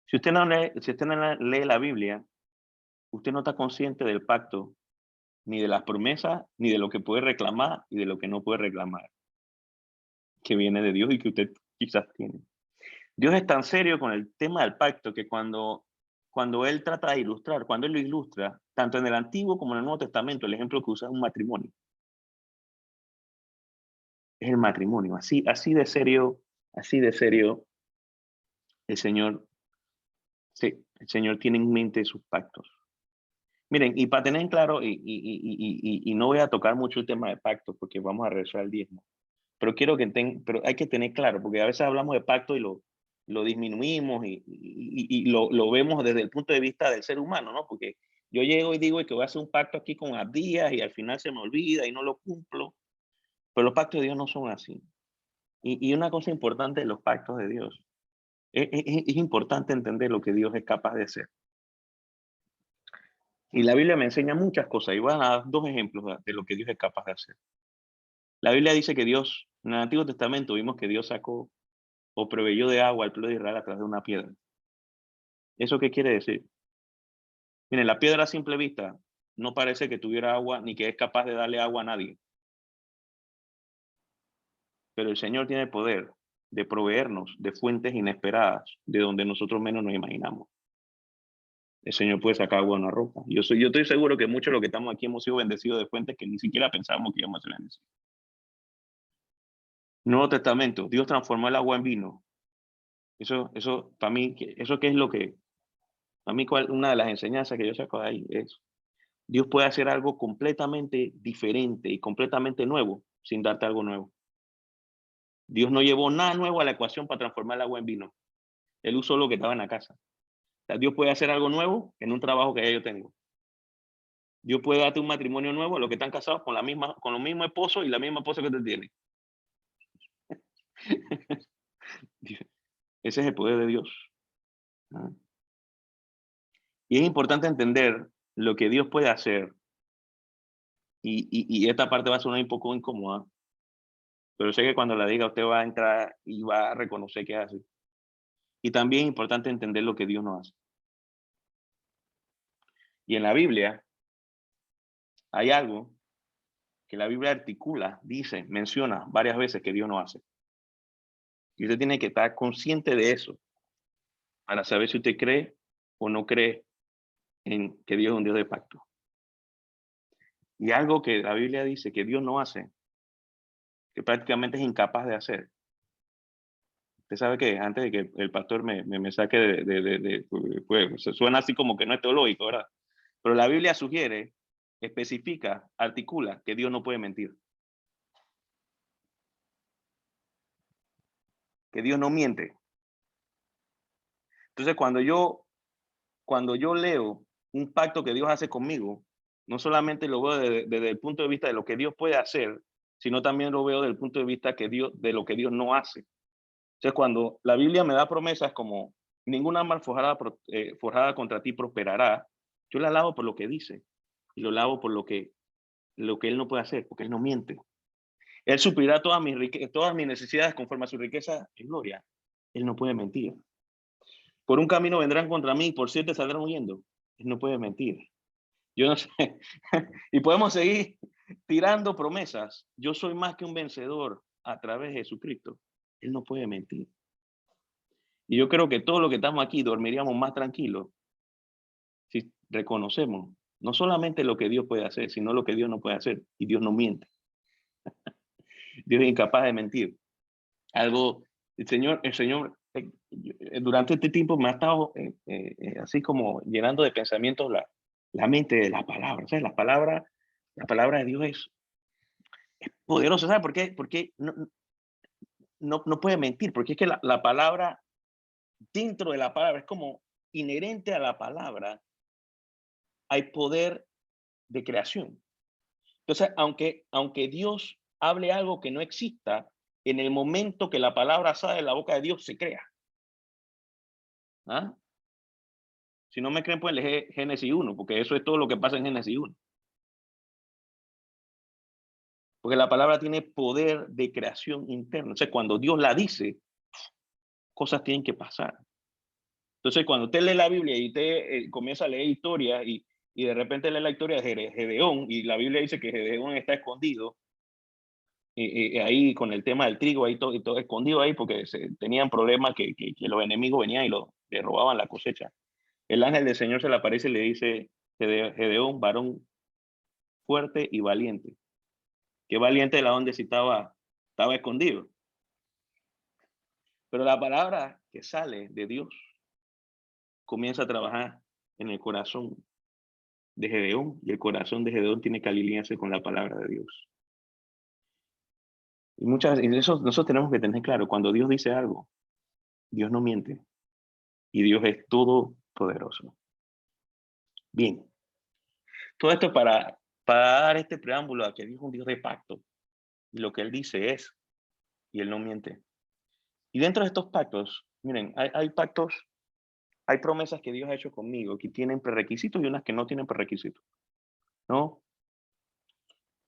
Si usted no lee la Biblia, usted no está consciente del pacto, ni de las promesas, ni de lo que puede reclamar y de lo que no puede reclamar, que viene de Dios y que usted quizás tiene. Dios es tan serio con el tema del pacto que cuando Él trata de ilustrar, cuando Él lo ilustra, tanto en el Antiguo como en el Nuevo Testamento, el ejemplo que usa es un matrimonio. Es el matrimonio. Así de serio el Señor, sí, el Señor tiene en mente sus pactos. Miren, y para tener en claro, y no voy a tocar mucho el tema de pactos porque vamos a regresar al diezmo, pero pero hay que tener claro, porque a veces hablamos de pacto y lo disminuimos y lo vemos desde el punto de vista del ser humano, ¿no? Porque yo llego y digo que voy a hacer un pacto aquí con Abdías y al final se me olvida y no lo cumplo, pero los pactos de Dios no son así. Y una cosa importante de los pactos de Dios, es importante entender lo que Dios es capaz de hacer. Y la Biblia me enseña muchas cosas y voy a dar 2 ejemplos de lo que Dios es capaz de hacer. La Biblia dice que Dios, en el Antiguo Testamento vimos que Dios sacó o proveyó de agua al pueblo de Israel a través de una piedra. ¿Eso qué quiere decir? Miren, la piedra a simple vista no parece que tuviera agua ni que es capaz de darle agua a nadie. Pero el Señor tiene el poder de proveernos de fuentes inesperadas, de donde nosotros menos nos imaginamos. El Señor puede sacar agua en una roca. Yo estoy seguro que muchos de los que estamos aquí hemos sido bendecidos de fuentes que ni siquiera pensábamos que íbamos a ser bendecidos. Nuevo Testamento, Dios transformó el agua en vino. Eso para mí, eso qué es lo que, para mí una de las enseñanzas que yo saco de ahí es, Dios puede hacer algo completamente diferente y completamente nuevo sin darte algo nuevo. Dios no llevó nada nuevo a la ecuación para transformar el agua en vino. Él usó lo que estaba en la casa. O sea, Dios puede hacer algo nuevo en un trabajo que ya yo tengo. Dios puede darte un matrimonio nuevo a los que están casados con los mismos esposos y la misma esposa que te tiene. Ese es el poder de Dios. Y es importante entender lo que Dios puede hacer. Y esta parte va a sonar un poco incómoda, pero sé que cuando la diga usted va a entrar y va a reconocer que es así. Y también es importante entender lo que Dios no hace. Y en la Biblia hay algo que la Biblia articula, dice, menciona varias veces que Dios no hace. Y usted tiene que estar consciente de eso para saber si usted cree o no cree en que Dios es un Dios de pacto. Y algo que la Biblia dice que Dios no hace, que prácticamente es incapaz de hacer. Usted sabe que antes de que el pastor me saque pues, suena así como que no es teológico, ¿verdad? Pero la Biblia sugiere, especifica, articula que Dios no puede mentir. Que Dios no miente. Entonces, cuando yo leo un pacto que Dios hace conmigo, no solamente lo veo desde el punto de vista de lo que Dios puede hacer, sino también lo veo desde el punto de vista de lo que Dios no hace. Entonces, cuando la Biblia me da promesas como ninguna arma forjada contra ti prosperará, yo la alabo por lo que dice y lo alabo por lo que Él no puede hacer, porque Él no miente. Él suplirá todas mis necesidades conforme a su riqueza y gloria. Él no puede mentir. Por un camino vendrán contra mí, por 7 saldrán huyendo. Él no puede mentir. Yo no sé. Y podemos seguir tirando promesas. Yo soy más que un vencedor a través de Jesucristo. Él no puede mentir. Y yo creo que todos los que estamos aquí dormiríamos más tranquilos si reconocemos no solamente lo que Dios puede hacer, sino lo que Dios no puede hacer. Y Dios no miente. Dios es incapaz de mentir. El Señor, durante este tiempo me ha estado así como llenando de pensamientos la mente de la palabra. O sea, la palabra de Dios poderoso. ¿Sabe por qué? Porque no puede mentir, porque es que la palabra, dentro de la palabra, es como inherente a la palabra, hay poder de creación. Entonces, aunque Dios hable algo que no exista, en el momento que la palabra sale de la boca de Dios, se crea. ¿Ah? Si no me creen, pues leer Génesis 1, porque eso es todo lo que pasa en Génesis 1. Porque la palabra tiene poder de creación interna. Entonces, cuando Dios la dice, cosas tienen que pasar. Entonces, cuando usted lee la Biblia y usted comienza a leer historias y de repente lee la historia de Gedeón, y la Biblia dice que Gedeón está escondido ahí con el tema del trigo, ahí todo escondido ahí, porque tenían problemas que los enemigos venían y le robaban la cosecha. El ángel del Señor se le aparece y le dice, Gedeón, varón fuerte y valiente. Qué valiente de la donde si estaba escondido. Pero la palabra que sale de Dios comienza a trabajar en el corazón de Gedeón, y el corazón de Gedeón tiene que alinearse con la palabra de Dios. Y eso nosotros tenemos que tener claro, cuando Dios dice algo, Dios no miente, y Dios es todopoderoso. Bien, todo esto para dar este preámbulo a que Dios es un Dios de pacto, y lo que Él dice es, y Él no miente. Y dentro de estos pactos, miren, hay pactos, hay promesas que Dios ha hecho conmigo que tienen prerequisitos y unas que no tienen prerequisitos, ¿no?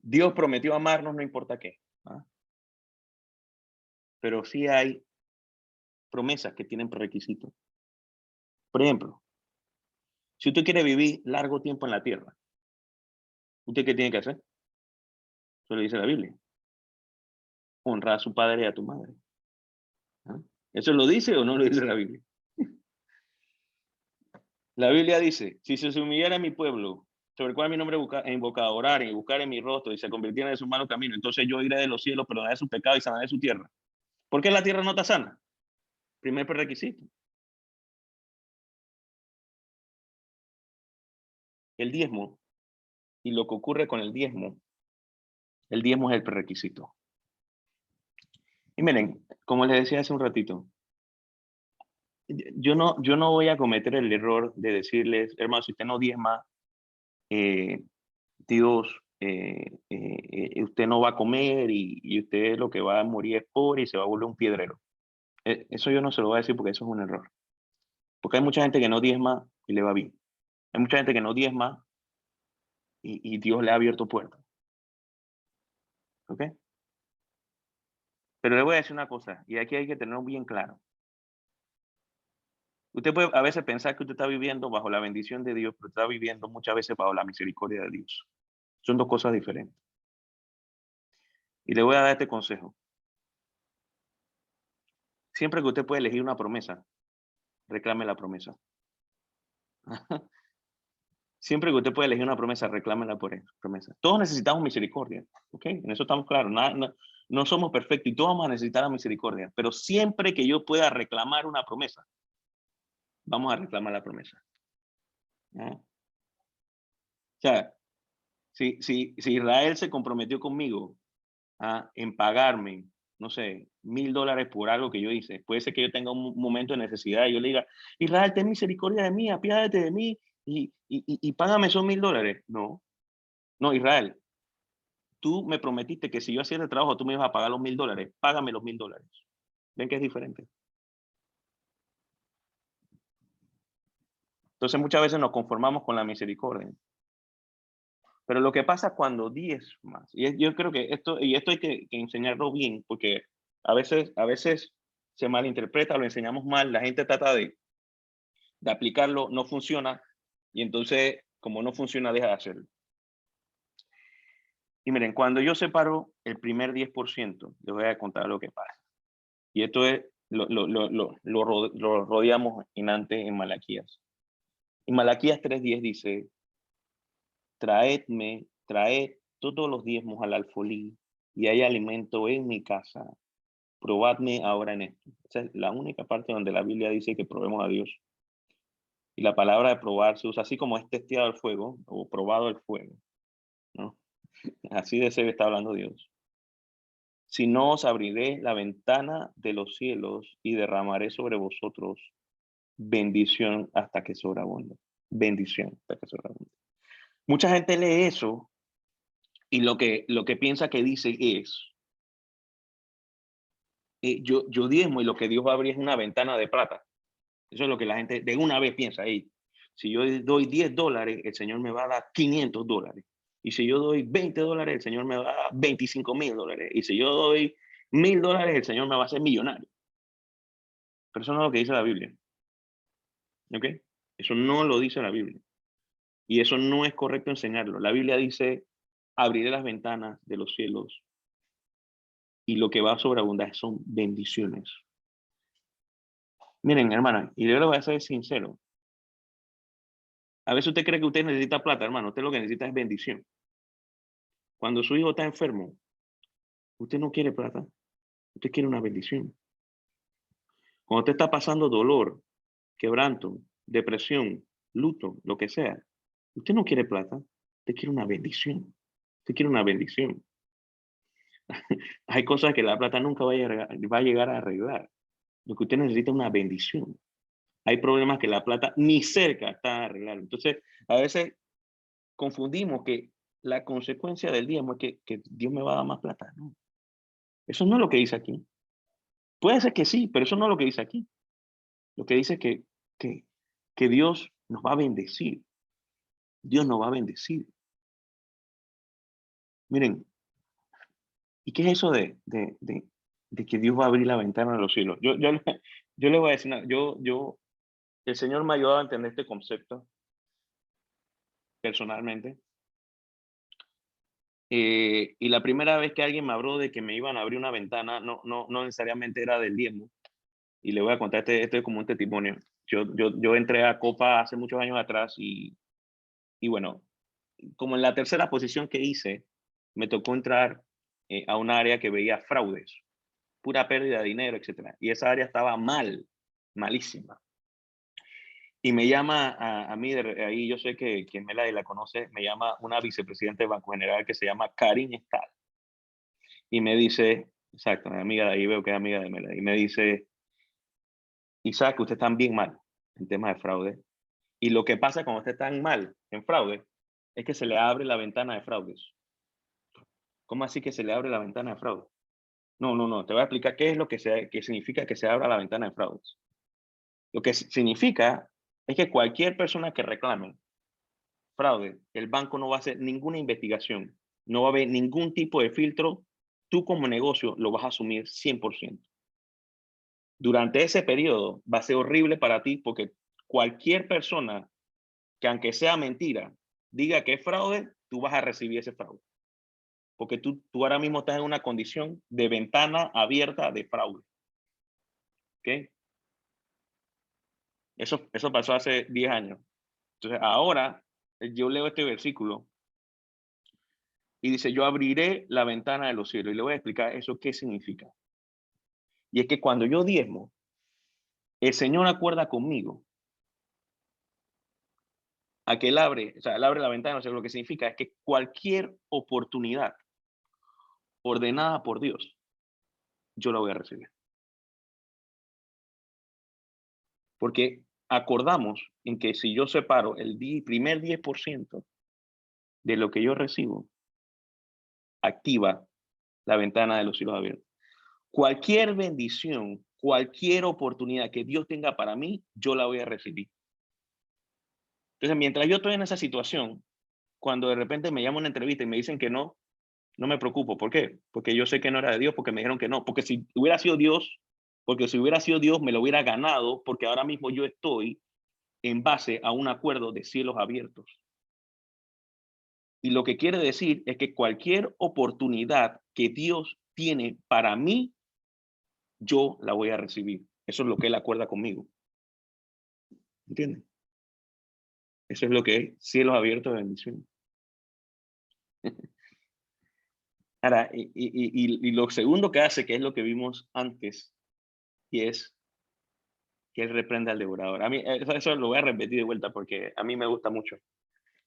Dios prometió amarnos no importa qué, ¿ah? Pero sí hay promesas que tienen prerequisitos. Por ejemplo, si usted quiere vivir largo tiempo en la tierra, ¿usted qué tiene que hacer? Eso lo dice la Biblia. Honrar a su padre y a tu madre. ¿Ah? ¿Eso lo dice o no lo dice la Biblia? La Biblia dice, si se humillara mi pueblo, sobre el cual mi nombre invocado, orar y buscar en mi rostro y se convirtiera en su malo camino, entonces yo iré de los cielos, perdonaré su pecado y sanaré su tierra. ¿Por qué la tierra no está sana? Primer prerequisito. El diezmo, y lo que ocurre con el diezmo es el prerequisito. Y miren, como les decía hace un ratito, yo no voy a cometer el error de decirles, hermano, si usted no diezma, Dios, usted no va a comer y usted lo que va a morir es pobre y se va a volver un piedrero. Eso yo no se lo voy a decir porque eso es un error. Porque hay mucha gente que no diezma y le va bien. Hay mucha gente que no diezma y Dios le ha abierto puertas. ¿Ok? Pero le voy a decir una cosa, y aquí hay que tenerlo bien claro. Usted puede a veces pensar que usted está viviendo bajo la bendición de Dios, pero está viviendo muchas veces bajo la misericordia de Dios. Son dos cosas diferentes. Y le voy a dar este consejo. Siempre que usted puede elegir una promesa, reclame la promesa. Siempre que usted puede elegir una promesa, reclámela por esa promesa. Todos necesitamos misericordia, ¿ok? En eso estamos claros. No somos perfectos y todos vamos a necesitar la misericordia. Pero siempre que yo pueda reclamar una promesa, vamos a reclamar la promesa. ¿Ah? O sea, si Israel se comprometió conmigo en pagarme, no sé, $1,000 por algo que yo hice, puede ser que yo tenga un momento de necesidad y yo le diga, Israel, ten misericordia de mí, apiádate de mí y págame esos $1,000. No, Israel, tú me prometiste que si yo hacía el trabajo, tú me ibas a pagar los $1,000. Págame los $1,000. ¿Ven que es diferente? Entonces muchas veces nos conformamos con la misericordia. Pero lo que pasa cuando diezmas, y yo creo que esto hay que enseñarlo bien, porque a veces se malinterpreta, lo enseñamos mal, la gente trata de aplicarlo, no funciona, y entonces, como no funciona, deja de hacerlo. Y miren, cuando yo separo el primer 10%, les voy a contar lo que pasa. Y esto es, lo rodeamos antes en Malaquías. En Malaquías 3:10 dice, traed todos los diezmos al alfolí, y hay alimento en mi casa. Probadme ahora en esto. Esa es la única parte donde la Biblia dice que probemos a Dios. Y la palabra de probar se usa así como es testeado al fuego o probado al fuego, ¿no? Así de ser está hablando Dios. Si no, os abriré la ventana de los cielos y derramaré sobre vosotros bendición hasta que sobreabunde. Bendición hasta que sobreabunde. Mucha gente lee eso y lo que piensa que dice es, yo diezmo y lo que Dios va a abrir es una ventana de plata. Eso es lo que la gente de una vez piensa ahí. Si yo doy $10, el Señor me va a dar $500. Y si yo doy $20, el Señor me va a dar $25,000. Y si yo doy $1,000, el Señor me va a hacer millonario. Pero eso no es lo que dice la Biblia. ¿Ok? Eso no lo dice la Biblia. Y eso no es correcto enseñarlo. La Biblia dice, abriré las ventanas de los cielos y lo que va a sobreabundar son bendiciones. Miren, hermana, y yo le voy a ser sincero. A veces usted cree que usted necesita plata, hermano. Usted lo que necesita es bendición. Cuando su hijo está enfermo, usted no quiere plata. Usted quiere una bendición. Cuando usted está pasando dolor, quebranto, depresión, luto, lo que sea, usted no quiere plata. Usted quiere una bendición. Usted quiere una bendición. Hay cosas que la plata nunca va a llegar a arreglar. Lo que usted necesita es una bendición. Hay problemas que la plata ni cerca está a arreglar. Entonces, a veces confundimos que la consecuencia del diezmo es que Dios me va a dar más plata. No. Eso no es lo que dice aquí. Puede ser que sí, pero eso no es lo que dice aquí. Lo que dice es que Dios nos va a bendecir. Dios nos va a bendecir. Miren, ¿y qué es eso de que Dios va a abrir la ventana de los cielos? Yo le voy a decir, el Señor me ha ayudado a entender este concepto personalmente. Y la primera vez que alguien me habló de que me iban a abrir una ventana, no necesariamente era del diezmo. Y le voy a contar, este es como un testimonio. Yo entré a Copa hace muchos años atrás y bueno, como en la tercera posición que hice, me tocó entrar a un área que veía fraudes, pura pérdida de dinero, etc. Y esa área estaba malísima. Y me llama a mí, ahí yo sé que quien la conoce, me llama una vicepresidenta del Banco General que se llama Karin Stahl. Y me dice, exacto, mi amiga de ahí, veo que es amiga de Mela, y me dice, Isaac, usted está bien mal en temas de fraude. Y lo que pasa cuando usted está tan mal en fraude es que se le abre la ventana de fraudes. ¿Cómo así que se le abre la ventana de fraude? No, te voy a explicar qué es lo que significa que se abra la ventana de fraudes. Lo que significa es que cualquier persona que reclame fraude, el banco no va a hacer ninguna investigación, no va a haber ningún tipo de filtro, tú como negocio lo vas a asumir 100%. Durante ese periodo va a ser horrible para ti porque cualquier persona que aunque sea mentira, diga que es fraude, tú vas a recibir ese fraude. Porque tú ahora mismo estás en una condición de ventana abierta de fraude. ¿Ok? Eso pasó hace 10 años. Entonces, ahora yo leo este versículo y dice, yo abriré la ventana de los cielos. Y le voy a explicar eso qué significa. Y es que cuando yo diezmo, el Señor acuerda conmigo a que él abre la ventana, o sea, lo que significa es que cualquier oportunidad ordenada por Dios, yo la voy a recibir. Porque acordamos en que si yo separo el primer 10% de lo que yo recibo, activa la ventana de los cielos abiertos. Cualquier bendición, cualquier oportunidad que Dios tenga para mí, yo la voy a recibir. Entonces, mientras yo estoy en esa situación, cuando de repente me llaman a una entrevista y me dicen que no me preocupo. ¿Por qué? Porque yo sé que no era de Dios, porque me dijeron que no. Porque si hubiera sido Dios, me lo hubiera ganado, porque ahora mismo yo estoy en base a un acuerdo de cielos abiertos. Y lo que quiere decir es que cualquier oportunidad que Dios tiene para mí, yo la voy a recibir. Eso es lo que Él acuerda conmigo. ¿Entienden? Eso es lo que es cielos abiertos de bendición. Ahora, y lo segundo que hace, que es lo que vimos antes, y es que Él reprende al devorador. A mí, eso lo voy a repetir de vuelta porque a mí me gusta mucho.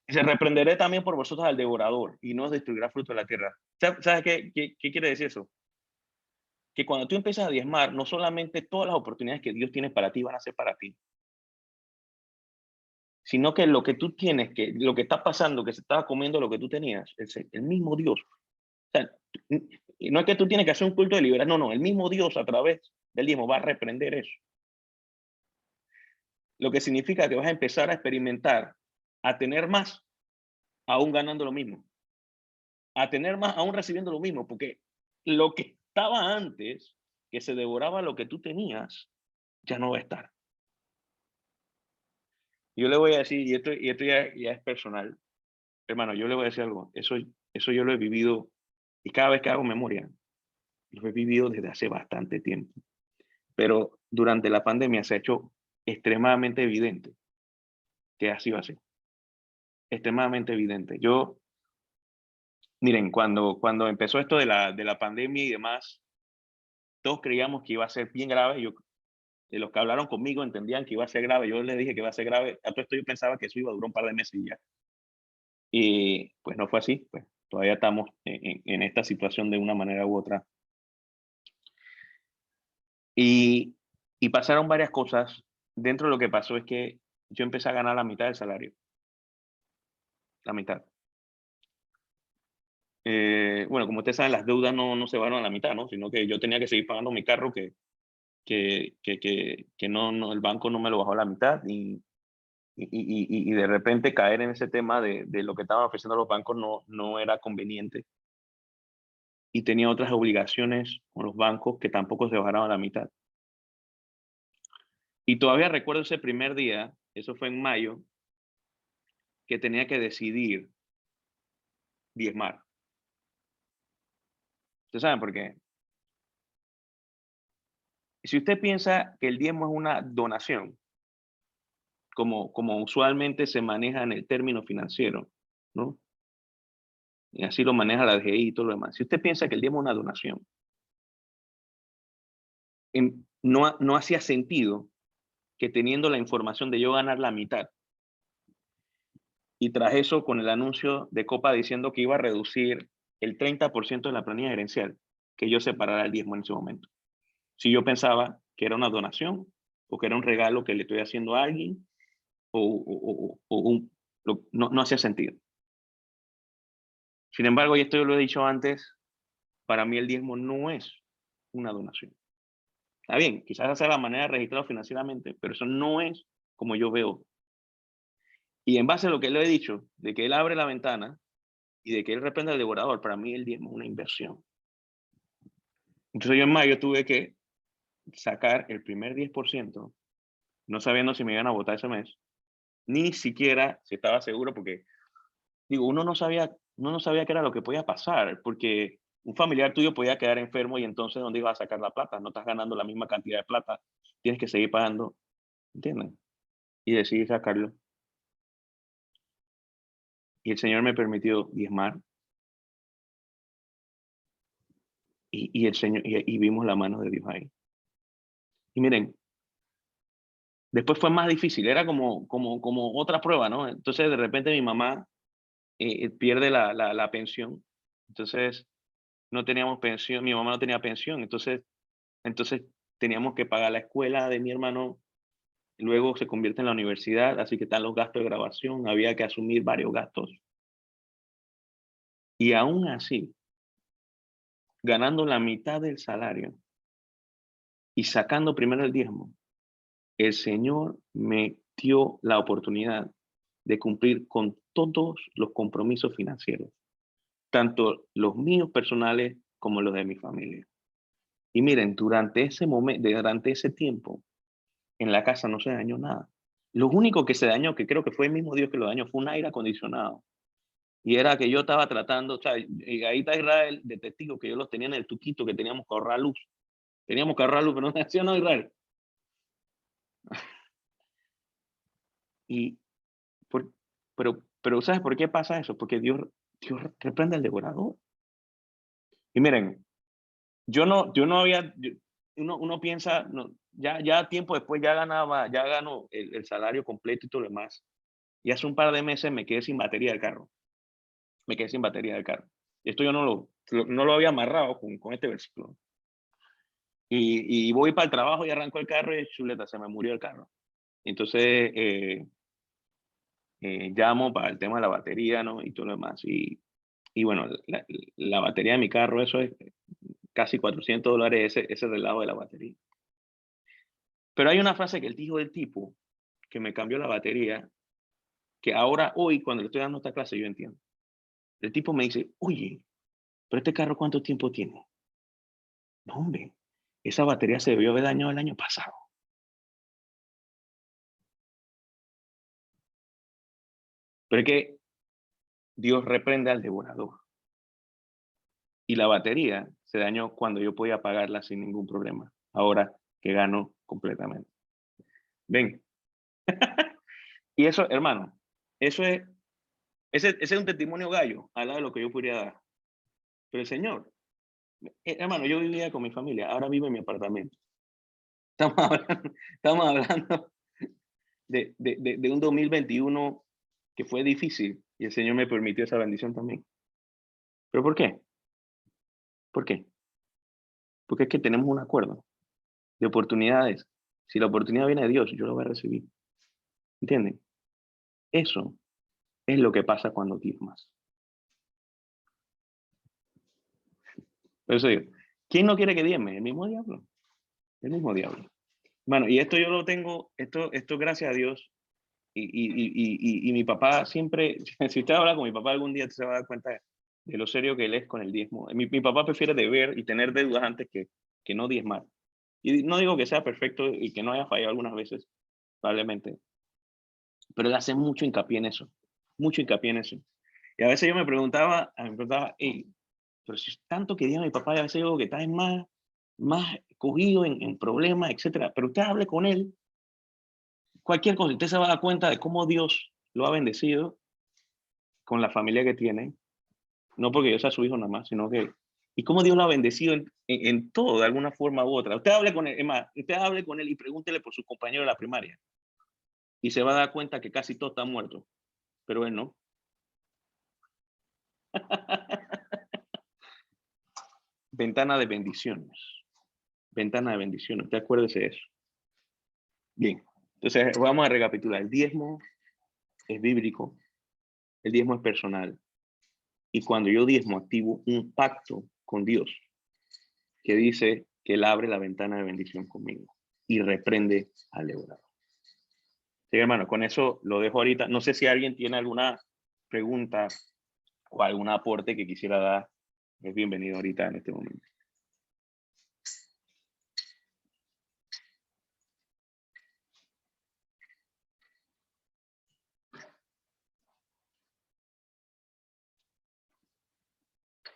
Dice, reprenderé también por vosotros al devorador y no os destruirá fruto de la tierra. ¿Sabes qué quiere decir eso? que cuando tú empiezas a diezmar, no solamente todas las oportunidades que Dios tiene para ti van a ser para ti, sino que lo que tú tienes, que lo que está pasando, que se estaba comiendo lo que tú tenías, el mismo Dios. O sea, no es que tú tienes que hacer un culto de liberación, no, el mismo Dios a través del diezmo va a reprender eso. Lo que significa que vas a empezar a experimentar, a tener más, aún ganando lo mismo. A tener más, aún recibiendo lo mismo, porque lo que estaba antes, que se devoraba lo que tú tenías, ya no va a estar. Yo le voy a decir, y esto ya es personal, hermano, yo le voy a decir algo, eso yo lo he vivido, y cada vez que hago memoria, lo he vivido desde hace bastante tiempo. Pero durante la pandemia se ha hecho extremadamente evidente que así va a ser. Extremadamente evidente. Miren, cuando empezó esto de la pandemia y demás, todos creíamos que iba a ser bien grave. De los que hablaron conmigo entendían que iba a ser grave. Yo les dije que iba a ser grave. A todo esto yo pensaba que eso iba a durar un par de meses y ya. Y pues no fue así. Pues todavía estamos en esta situación de una manera u otra. Y pasaron varias cosas. Dentro de lo que pasó es que yo empecé a ganar la mitad del salario. La mitad. Bueno, como ustedes saben, las deudas no se van a la mitad, ¿no? Sino que yo tenía que seguir pagando mi carro que no, el banco no me lo bajó a la mitad y de repente caer en ese tema de lo que estaban ofreciendo los bancos no era conveniente. Y tenía otras obligaciones con los bancos que tampoco se bajaron a la mitad. Y todavía recuerdo ese primer día, eso fue en mayo, que tenía que decidir diezmar. ¿Ustedes saben por qué? Si usted piensa que el diezmo es una donación, como usualmente se maneja en el término financiero, ¿no? Y así lo maneja la DGI y todo lo demás. Si usted piensa que el diezmo es una donación, no hacía sentido que teniendo la información de yo ganar la mitad, y tras eso con el anuncio de Copa diciendo que iba a reducir el 30% de la planilla gerencial, que yo separara el diezmo en ese momento. Si yo pensaba que era una donación o que era un regalo que le estoy haciendo a alguien, no hacía sentido. Sin embargo, y esto yo lo he dicho antes, para mí el diezmo no es una donación. Está bien, quizás sea la manera de registrarlo financieramente, pero eso no es como yo veo. Y en base a lo que le he dicho, de que él abre la ventana y de que él reprende al devorador, para mí el diezmo es una inversión. Entonces yo en mayo tuve que sacar el primer 10%, no sabiendo si me iban a votar ese mes, ni siquiera si estaba seguro, porque digo, uno no sabía qué era lo que podía pasar, porque un familiar tuyo podía quedar enfermo y entonces ¿dónde ibas a sacar la plata? No estás ganando la misma cantidad de plata, tienes que seguir pagando, ¿entienden? Y decidí sacarlo. Y el Señor me permitió diezmar. Y el Señor, y vimos la mano de Dios ahí. Y miren, después fue más difícil, era como otra prueba, ¿no? Entonces de repente mi mamá pierde la pensión, entonces no teníamos pensión, mi mamá no tenía pensión, entonces teníamos que pagar la escuela de mi hermano, luego se convierte en la universidad, así que están los gastos de grabación, había que asumir varios gastos. Y aún así, ganando la mitad del salario y sacando primero el diezmo, el Señor me dio la oportunidad de cumplir con todos los compromisos financieros, tanto los míos personales como los de mi familia. Y miren, durante ese momento, durante ese tiempo, en la casa no se dañó nada. Lo único que se dañó, que creo que fue el mismo Dios que lo dañó, fue un aire acondicionado. Y era que yo estaba tratando, o sea, y ahí está Israel de testigo, que yo los tenía en el tuquito, que teníamos que ahorrar luz. Teníamos que ahorrar luz, pero no hacía no Israel. Pero ¿sabes por qué pasa eso? Porque Dios reprende al devorador. Y miren, uno piensa, no, ya tiempo después ya ganó el salario completo y todo lo demás. Y hace un par de meses me quedé sin batería del carro. Me quedé sin batería del carro. Esto yo no lo había amarrado con este versículo. Y voy para el trabajo y arranco el carro y chuleta, se me murió el carro. Entonces llamo para el tema de la batería, ¿no? Y todo lo demás. Y bueno, la batería de mi carro, eso es casi $400 ese relajo de la batería. Pero hay una frase que él dijo del tipo que me cambió la batería, que ahora, hoy, cuando le estoy dando esta clase, yo entiendo. El tipo me dice, oye, pero este carro, ¿cuánto tiempo tiene? No, hombre, esa batería se debió haber dañado el año pasado. Pero es que Dios reprende al devorador. Y la batería se dañó cuando yo podía pagarla sin ningún problema. Ahora que gano completamente. Ven. Y eso, hermano, ese es un testimonio gallo al lado de lo que yo podría dar. Pero el Señor, hermano, yo vivía con mi familia, ahora vivo en mi apartamento. Estamos hablando de un 2021 que fue difícil y el Señor me permitió esa bendición también. ¿Pero por qué? ¿Por qué? Porque es que tenemos un acuerdo de oportunidades. Si la oportunidad viene de Dios, yo lo voy a recibir. ¿Entienden? Eso es lo que pasa cuando diezmas. Por eso digo, ¿quién no quiere que diezme? El mismo diablo. El mismo diablo. Bueno, y esto yo lo tengo, esto gracias a Dios. Y mi papá siempre, si usted habla con mi papá algún día, se va a dar cuenta de lo serio que él es con el diezmo. Mi papá prefiere deber y tener deudas antes que no diezmar. Y no digo que sea perfecto y que no haya fallado algunas veces, probablemente. Pero él hace mucho hincapié en eso. Mucho hincapié en eso. Y a veces yo me preguntaba, hey, pero si es tanto que diga mi papá, y a veces digo que está más cogido en problemas, etcétera. Pero usted hable con él, cualquier cosa, usted se va a dar cuenta de cómo Dios lo ha bendecido con la familia que tiene, no porque yo sea su hijo nada más, sino que, y cómo Dios lo ha bendecido en todo, de alguna forma u otra. Usted hable con él, es más, usted hable con él y pregúntele por su compañero de la primaria. Y se va a dar cuenta que casi todos están muertos, pero él no. Ventana de bendiciones. Ventana de bendiciones. Usted acuérdese de eso. Bien. Entonces, vamos a recapitular. El diezmo es bíblico. El diezmo es personal. Y cuando yo diezmo, activo un pacto con Dios que dice que Él abre la ventana de bendición conmigo y reprende al devorador. Sí, hermano, con eso lo dejo ahorita. No sé si alguien tiene alguna pregunta o algún aporte que quisiera dar. Es bienvenido ahorita en este momento.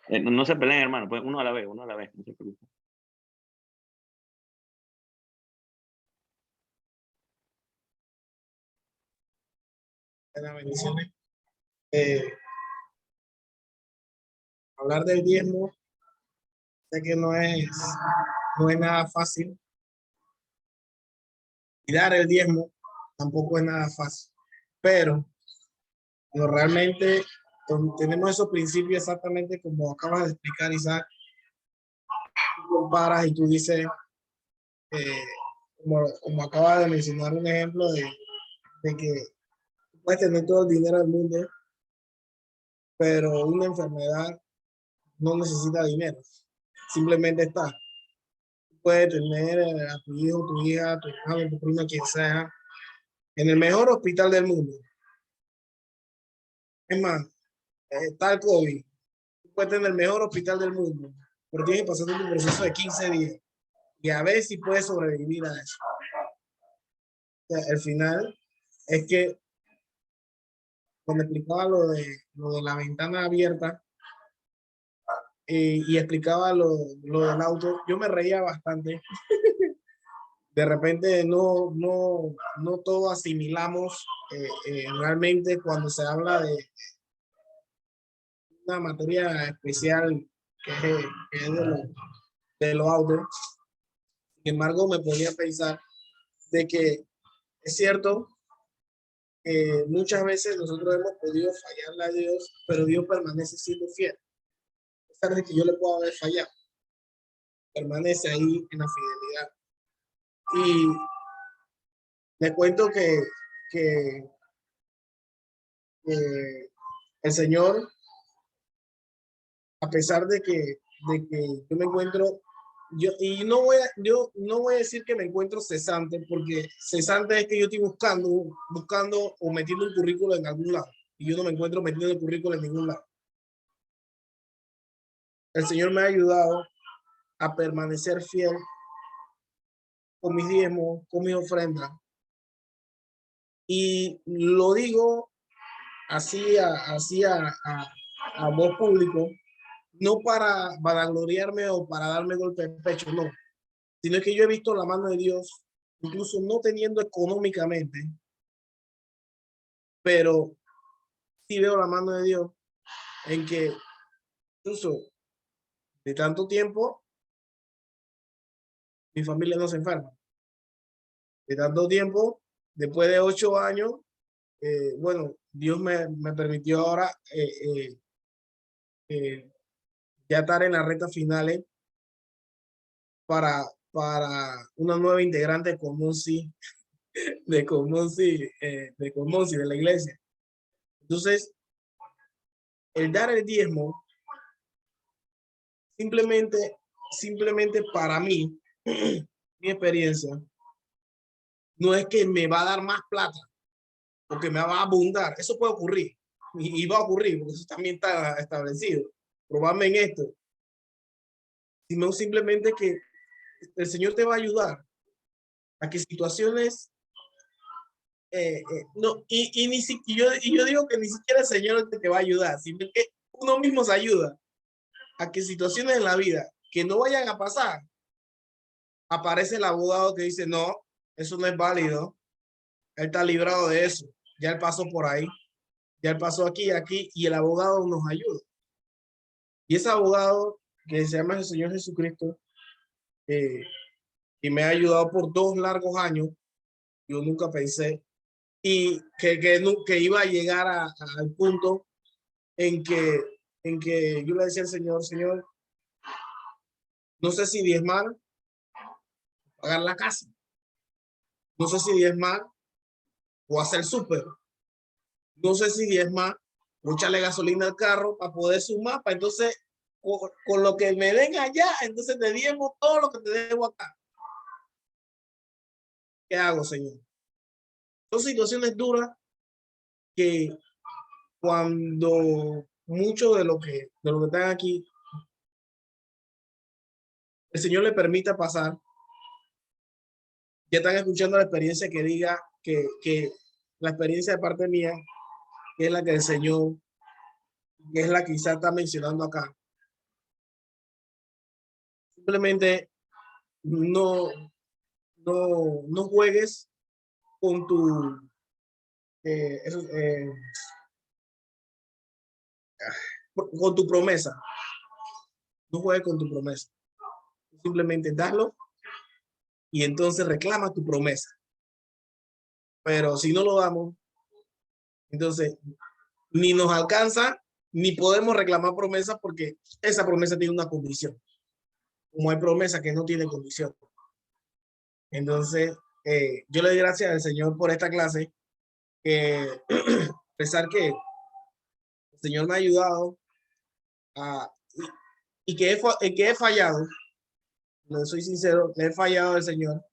No se peleen, hermano, pues uno a la vez, no se preocupen. Buenas bendiciones. Hablar del diezmo, sé que no es nada fácil. Y dar el diezmo tampoco es nada fácil. Pero realmente tenemos esos principios exactamente como acabas de explicar, Isaac. Tú comparas y tú dices, como acabas de mencionar un ejemplo de que puedes tener todo el dinero del mundo, pero una enfermedad no necesita dinero, simplemente está. Puedes tener a tu hijo, tu hija, tu hermano, tu prima, quien sea, en el mejor hospital del mundo. Es más, está el COVID. Puedes tener el mejor hospital del mundo, pero tienes que pasar un proceso de 15 días y a ver si puedes sobrevivir a eso. O sea, el final es que cuando explicaba lo de la ventana abierta y explicaba lo del auto, yo me reía bastante. De repente no todo asimilamos realmente cuando se habla de una materia especial que es de los autos. Sin embargo, me podía pensar de que es cierto que muchas veces nosotros hemos podido fallarle a Dios, pero Dios permanece siendo fiel, a pesar de que yo le puedo haber fallado. permanece ahí en la fidelidad. Y les cuento que el Señor, a pesar de que yo me encuentro, yo no voy a decir que me encuentro cesante, porque cesante es que yo estoy buscando o metiendo un currículo en algún lado, y yo no me encuentro metiendo el currículo en ningún lado. El Señor me ha ayudado a permanecer fiel con mis diezmos, con mis ofrendas. Y lo digo así a voz público, no para vanagloriarme o para darme golpe de pecho, no, sino que yo he visto la mano de Dios, incluso no teniendo económicamente, pero sí veo la mano de Dios en que incluso de tanto tiempo mi familia no se enferma. De tanto tiempo, después de 8 años, bueno, Dios me permitió ahora ya estar en las rectas finales para una nueva integrante de Comunsi, de la iglesia. Entonces, el dar el diezmo, simplemente para mí, mi experiencia, no es que me va a dar más plata o que me va a abundar. Eso puede ocurrir y va a ocurrir porque eso también está establecido. Probarme en esto, sino simplemente que el Señor te va a ayudar a que situaciones no, y yo digo que ni siquiera el Señor te va a ayudar, sino que uno mismo se ayuda a que situaciones en la vida que no vayan a pasar, aparece el abogado que dice, no, eso no es válido, él está librado de eso, ya él pasó por ahí, ya él pasó aquí, y el abogado nos ayuda. Y ese abogado que se llama el Señor Jesucristo, y me ha ayudado por 2 largos años, yo nunca pensé, y que iba a llegar al punto en que yo le decía al Señor, no sé si diezmar, pagar la casa, no sé si diezmar o hacer súper, no sé si diezmar o echarle gasolina al carro para poder sumar, para entonces con lo que me den allá, entonces te diezmo todo lo que te debo acá. ¿Qué hago, Señor? Son situaciones duras que cuando muchos de lo que están aquí, el Señor le permita pasar, ya están escuchando la experiencia que diga que la experiencia de parte mía, que es la que el Señor, que es la que quizá está mencionando acá. Simplemente no juegues con con tu promesa. No juegues con tu promesa. Simplemente dalo y entonces reclama tu promesa. Pero si no lo damos, entonces ni nos alcanza, ni podemos reclamar promesa porque esa promesa tiene una condición. Como hay promesa que no tiene condición. Entonces, yo le doy gracias al Señor por esta clase. A pesar que el Señor me ha ayudado y que he fallado, no soy sincero, le he fallado al Señor,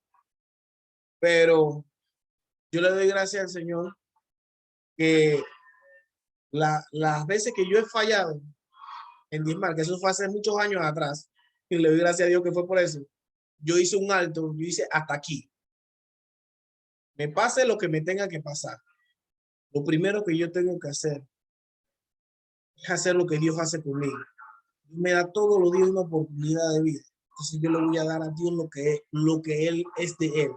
pero yo le doy gracias al Señor que las veces que yo he fallado en diezmar, que eso fue hace muchos años atrás, y le doy gracias a Dios que fue por eso, yo hice un alto, yo hice hasta aquí. Me pase lo que me tenga que pasar. Lo primero que yo tengo que hacer es hacer lo que Dios hace conmigo. Me da todos los días una oportunidad de vida. Entonces yo le voy a dar a Dios lo que Él es de Él,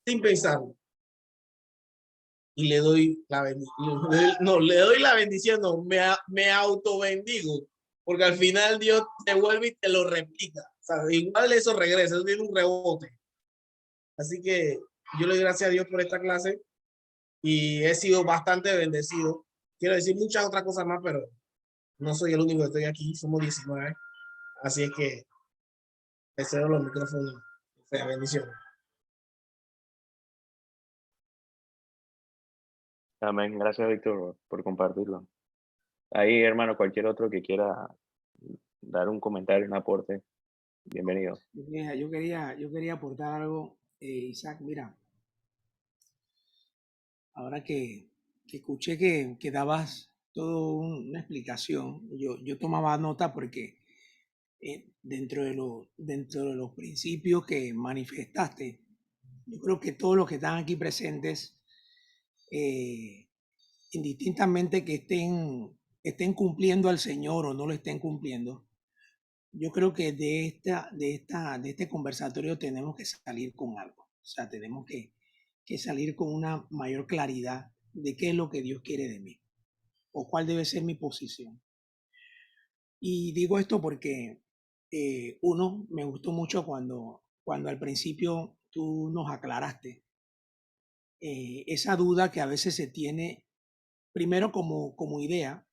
sin pensarlo. Y le doy la bendición. No, le doy la bendición, no, me autobendigo. Porque al final Dios te vuelve y te lo replica. O sea, igual eso regresa, eso tiene un rebote. Así que yo le doy gracias a Dios por esta clase y he sido bastante bendecido. Quiero decir muchas otras cosas más, pero no soy el único que estoy aquí, somos 19. Así es que Le cedo los micrófonos. Bendiciones. Amén. Gracias, Víctor, por compartirlo. Ahí, hermano, cualquier otro que quiera dar un comentario, un aporte, bienvenido. Yo quería aportar algo, Isaac. Mira, ahora que escuché que dabas toda una explicación, yo tomaba nota porque dentro de los principios que manifestaste, yo creo que todos los que están aquí presentes, indistintamente que estén cumpliendo al Señor o no lo estén cumpliendo, yo creo que de este conversatorio tenemos que salir con algo. O sea, tenemos que salir con una mayor claridad de qué es lo que Dios quiere de mí o cuál debe ser mi posición. Y digo esto porque uno, me gustó mucho cuando al principio tú nos aclaraste esa duda que a veces se tiene primero como idea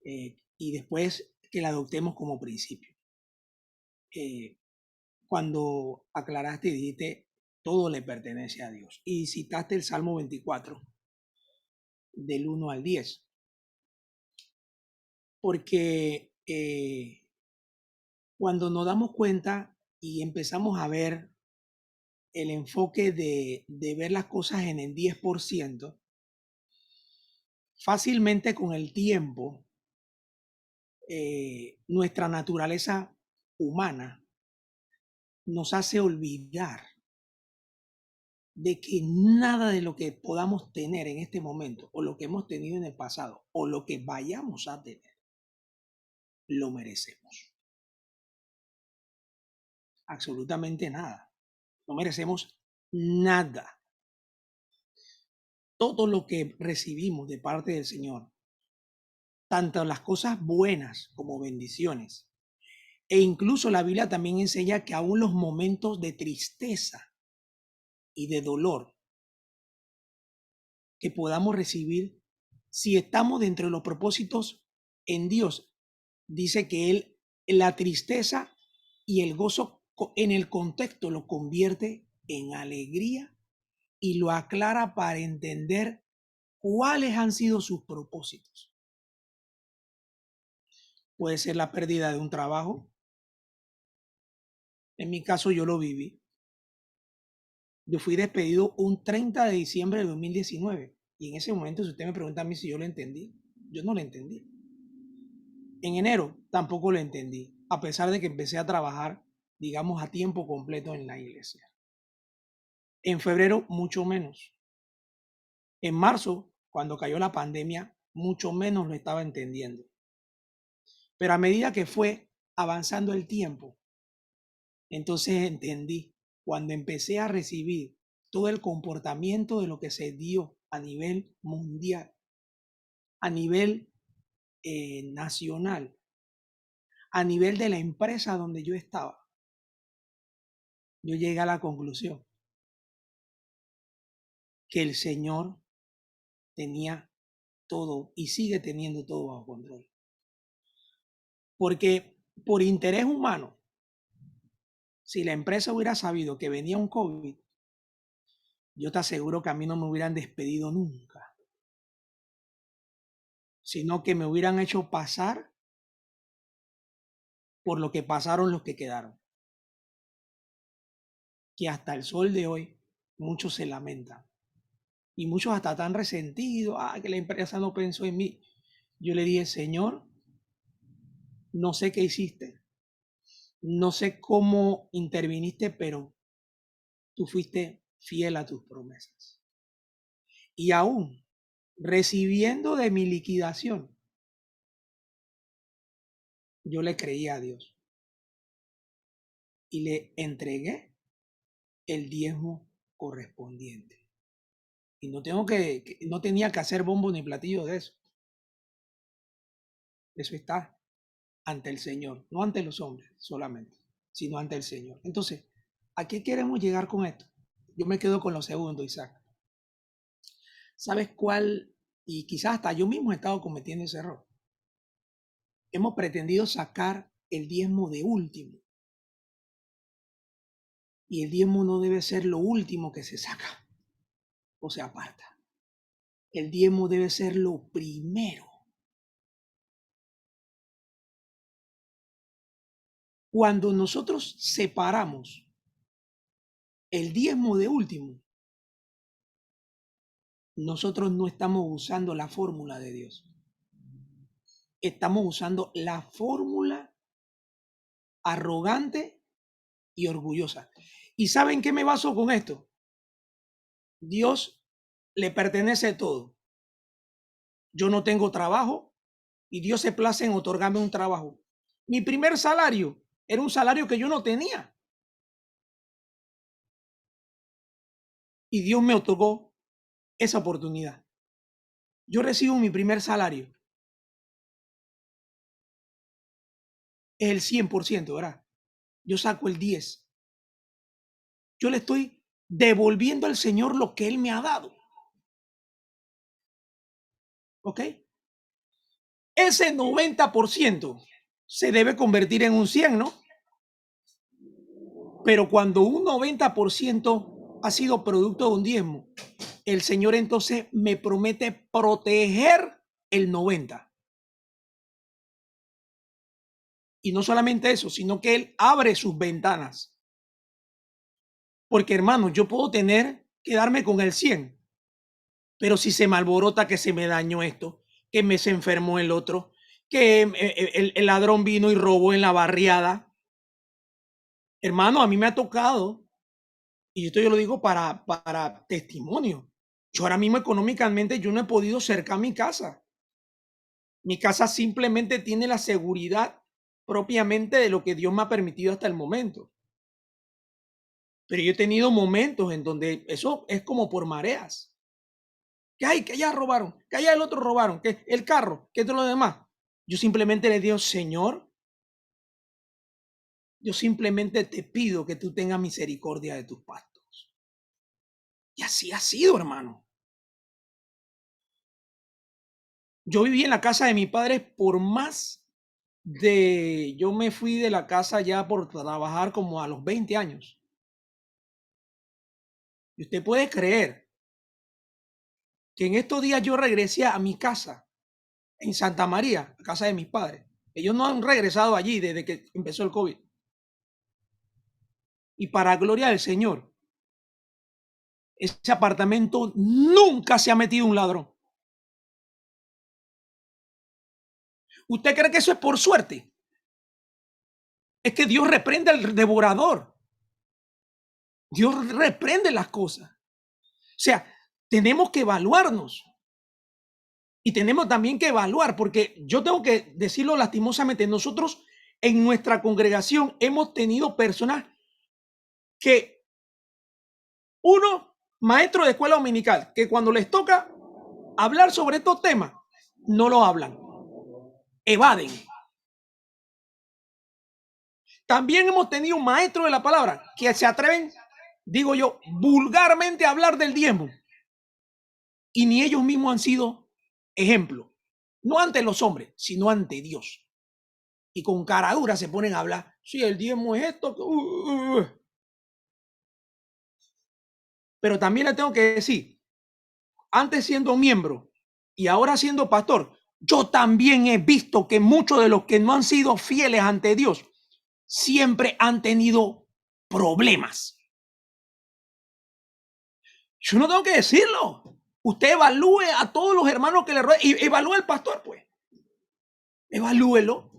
y después que la adoptemos como principio. Cuando aclaraste y dijiste, todo le pertenece a Dios. Y citaste el Salmo 24, del 1 al 10. Porque cuando nos damos cuenta y empezamos a ver el enfoque de ver las cosas en el 10%, fácilmente con el tiempo, nuestra naturaleza humana nos hace olvidar de que nada de lo que podamos tener en este momento, o lo que hemos tenido en el pasado, o lo que vayamos a tener, lo merecemos. Absolutamente nada. No merecemos nada. Todo lo que recibimos de parte del Señor, tanto las cosas buenas como bendiciones, e incluso la Biblia también enseña que aún los momentos de tristeza y de dolor que podamos recibir, si estamos dentro de los propósitos en Dios, dice que Él, la tristeza y el gozo en el contexto lo convierte en alegría y lo aclara para entender cuáles han sido sus propósitos. Puede ser la pérdida de un trabajo. En mi caso yo lo viví. Yo fui despedido un 30 de diciembre de 2019 y en ese momento, si usted me pregunta a mí si yo lo entendí, yo no lo entendí. En enero tampoco lo entendí, a pesar de que empecé a trabajar, digamos, a tiempo completo en la iglesia. En febrero, mucho menos. En marzo, cuando cayó la pandemia, mucho menos lo estaba entendiendo. Pero a medida que fue avanzando el tiempo, entonces entendí, cuando empecé a recibir todo el comportamiento de lo que se dio a nivel mundial, a nivel nacional, a nivel de la empresa donde yo estaba, yo llegué a la conclusión que el Señor tenía todo y sigue teniendo todo bajo control. Porque por interés humano, si la empresa hubiera sabido que venía un COVID, yo te aseguro que a mí no me hubieran despedido nunca, sino que me hubieran hecho pasar por lo que pasaron los que quedaron. Que hasta el sol de hoy muchos se lamentan. Y muchos hasta tan resentidos, que la empresa no pensó en mí. Yo le dije, Señor, no sé qué hiciste, no sé cómo interviniste, pero tú fuiste fiel a tus promesas. Y aún recibiendo de mi liquidación, yo le creí a Dios y le entregué el diezmo correspondiente. Y no tenía que hacer bombo ni platillo de eso. Eso está ante el Señor, no ante los hombres solamente, sino ante el Señor. Entonces, ¿a qué queremos llegar con esto? Yo me quedo con lo segundo, Isaac. ¿Sabes cuál? Y quizás hasta yo mismo he estado cometiendo ese error. Hemos pretendido sacar el diezmo de último. Y el diezmo no debe ser lo último que se saca o se aparta. El diezmo debe ser lo primero. Cuando nosotros separamos el diezmo de último, nosotros no estamos usando la fórmula de Dios. Estamos usando la fórmula arrogante y orgullosa. ¿Y saben qué me baso con esto? Dios le pertenece todo. Yo no tengo trabajo y Dios se place en otorgarme un trabajo. Mi primer salario era un salario que yo no tenía. Y Dios me otorgó esa oportunidad. Yo recibo mi primer salario. Es el 100%, ¿verdad? Yo saco el 10%. Yo le estoy devolviendo al Señor lo que Él me ha dado. ¿Ok? Ese 90% se debe convertir en un 100, ¿no? Pero cuando un 90% ha sido producto de un diezmo, el Señor entonces me promete proteger el 90%. Y no solamente eso, sino que Él abre sus ventanas. Porque, hermano, yo puedo quedarme con el 100%, pero si se me alborota que se me dañó esto, que me se enfermó el otro, que el ladrón vino y robó en la barriada. Hermano, a mí me ha tocado, y esto yo lo digo para testimonio. Yo ahora mismo económicamente yo no he podido cercar mi casa. Mi casa simplemente tiene la seguridad propiamente de lo que Dios me ha permitido hasta el momento. Pero yo he tenido momentos en donde eso es como por mareas. Que hay, que allá robaron, que allá el otro robaron, que el carro, que todo lo demás. Yo simplemente le digo, Señor, yo simplemente te pido que tú tengas misericordia de tus pastos. Y así ha sido, hermano. Yo viví en la casa de mis padres por más de... Yo me fui de la casa ya por trabajar como a los 20 años. Y usted puede creer que en estos días yo regresé a mi casa en Santa María, la casa de mis padres. Ellos no han regresado allí desde que empezó el COVID. Y para gloria del Señor, ese apartamento nunca se ha metido un ladrón. ¿Usted cree que eso es por suerte? Es que Dios reprende al devorador. Dios reprende las cosas. O sea, tenemos que evaluarnos. Y tenemos también que evaluar, porque yo tengo que decirlo lastimosamente, nosotros en nuestra congregación hemos tenido personas que, uno, maestro de escuela dominical, que cuando les toca hablar sobre estos temas, no lo hablan, evaden. También hemos tenido un maestro de la palabra que se atreven, digo yo, vulgarmente a hablar del diezmo. Y ni ellos mismos han sido ejemplo. No ante los hombres, sino ante Dios. Y con cara dura se ponen a hablar. Sí, el diezmo es esto. Pero también le tengo que decir, antes siendo miembro y ahora siendo pastor, yo también he visto que muchos de los que no han sido fieles ante Dios siempre han tenido problemas. Yo no tengo que decirlo. Usted evalúe a todos los hermanos que le rodean y evalúe al pastor, pues. Evalúelo.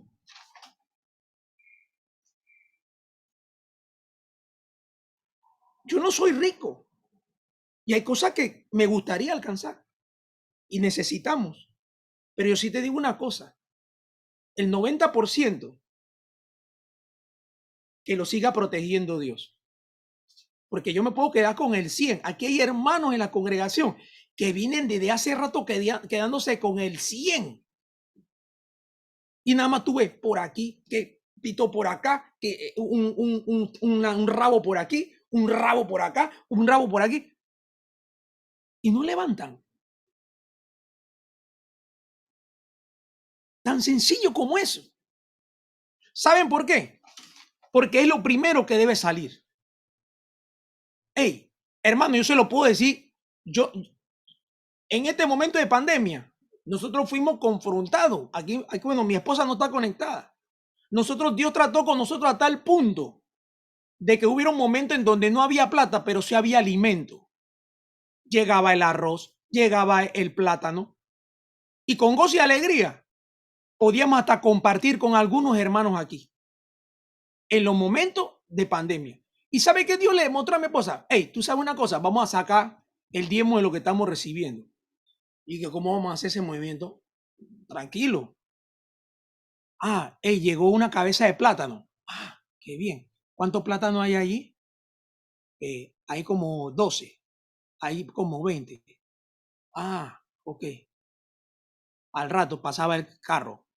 Yo no soy rico y hay cosas que me gustaría alcanzar y necesitamos. Pero yo sí te digo una cosa, el 90% que lo siga protegiendo Dios. Porque yo me puedo quedar con el 100%. Aquí hay hermanos en la congregación que vienen desde hace rato quedándose con el 100%. Y nada más tú ves por aquí, que pito por acá, que un rabo por aquí, un rabo por acá, un rabo por aquí. Y no levantan. Tan sencillo como eso. ¿Saben por qué? Porque es lo primero que debe salir. Hey, hermano, yo se lo puedo decir. Yo, en este momento de pandemia, nosotros fuimos confrontados. Aquí, bueno, mi esposa no está conectada. Dios trató con nosotros a tal punto de que hubiera un momento en donde no había plata, pero sí había alimento. Llegaba el arroz, llegaba el plátano, y con gozo y alegría podíamos hasta compartir con algunos hermanos aquí en los momentos de pandemia. ¿Y sabe qué Dios le mostró a mi esposa? Hey, tú sabes una cosa, vamos a sacar el diezmo de lo que estamos recibiendo. Y que cómo vamos a hacer ese movimiento. Tranquilo. Ah, hey, llegó una cabeza de plátano. Ah, qué bien. ¿Cuántos plátanos hay allí? Hay como 12. Hay como 20. Ah, ok. Al rato pasaba el carro.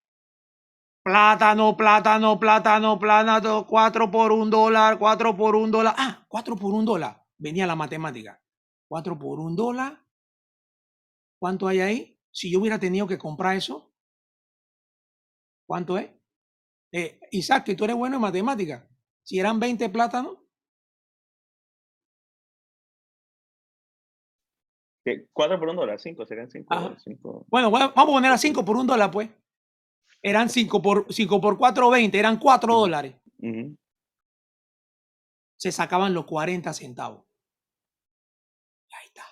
Plátano, plátano, plátano, plátano, 4 por $1, 4 por $1. Ah, 4 por $1. Venía la matemática. 4 por $1. ¿Cuánto hay ahí? Si yo hubiera tenido que comprar eso, ¿cuánto es? Isaac, que tú eres bueno en matemática. Si eran 20 plátanos. ¿Qué? 4 por $1, 5, serían 5. Bueno, vamos a poner a 5 por $1, pues. Eran 5 por 4, 20, eran $4. Se sacaban los 40 centavos. Ahí está.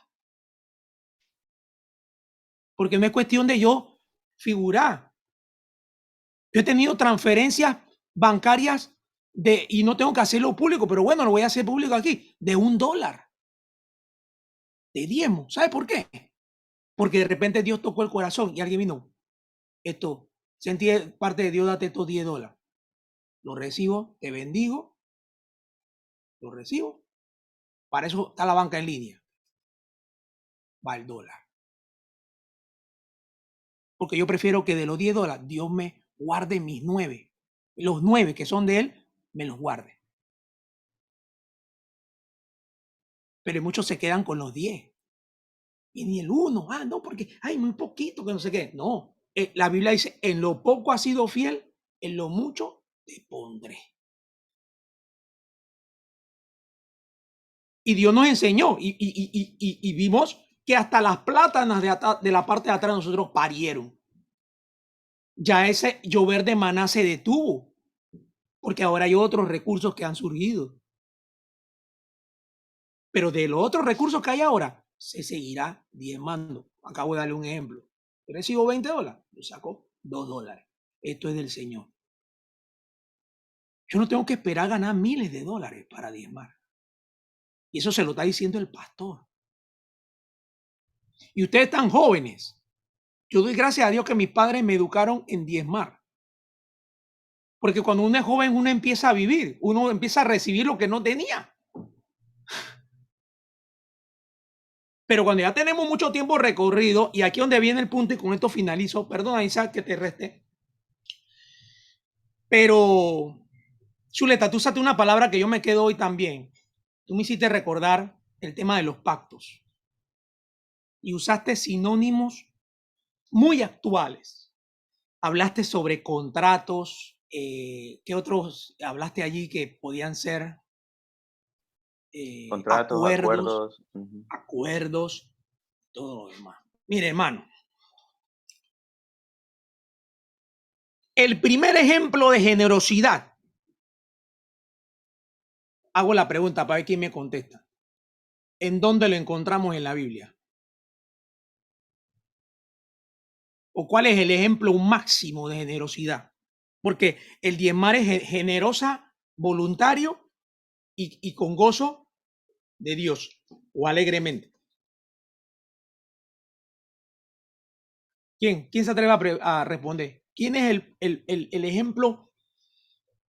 Porque no es cuestión de yo figurar. Yo he tenido transferencias bancarias y no tengo que hacerlo público, pero bueno, lo voy a hacer público aquí, de $1. De diezmo. ¿Sabe por qué? Porque de repente Dios tocó el corazón y alguien vino. Sentí parte de Dios, date estos $10. Lo recibo, te bendigo. Lo recibo. Para eso está la banca en línea. Va el dólar. Porque yo prefiero que de los $10 Dios me guarde mis 9. Los 9 que son de Él, me los guarde. Pero muchos se quedan con los 10. Y ni el 1. Ah, no, porque hay muy poquito que no sé qué. No. La Biblia dice, en lo poco has sido fiel, en lo mucho te pondré. Y Dios nos enseñó y vimos que hasta las plátanas de la parte de atrás de nosotros parieron. Ya ese llover de maná se detuvo, porque ahora hay otros recursos que han surgido. Pero de los otros recursos que hay ahora, se seguirá diezmando. Acabo de darle un ejemplo. Yo recibo $20, yo saco $2. Esto es del Señor. Yo no tengo que esperar ganar miles de dólares para diezmar. Y eso se lo está diciendo el pastor. Y ustedes están jóvenes. Yo doy gracias a Dios que mis padres me educaron en diezmar. Porque cuando uno es joven, uno empieza a vivir. Uno empieza a recibir lo que no tenía. Pero cuando ya tenemos mucho tiempo recorrido, y aquí donde viene el punto, y con esto finalizo, perdona Isaac que te reste, pero Chuleta, tú usaste una palabra que yo me quedo hoy también. Tú me hiciste recordar el tema de los pactos. Y usaste sinónimos muy actuales. Hablaste sobre contratos. ¿Qué otros hablaste allí que podían ser? Contratos, acuerdos. Acuerdos, todo lo demás. Mire, hermano. El primer ejemplo de generosidad. Hago la pregunta para ver quién me contesta. ¿En dónde lo encontramos en la Biblia? ¿O cuál es el ejemplo máximo de generosidad? Porque el diezmar es generosa, voluntario y con gozo de Dios o alegremente. ¿Quién se atreve a responder? ¿Quién es el ejemplo,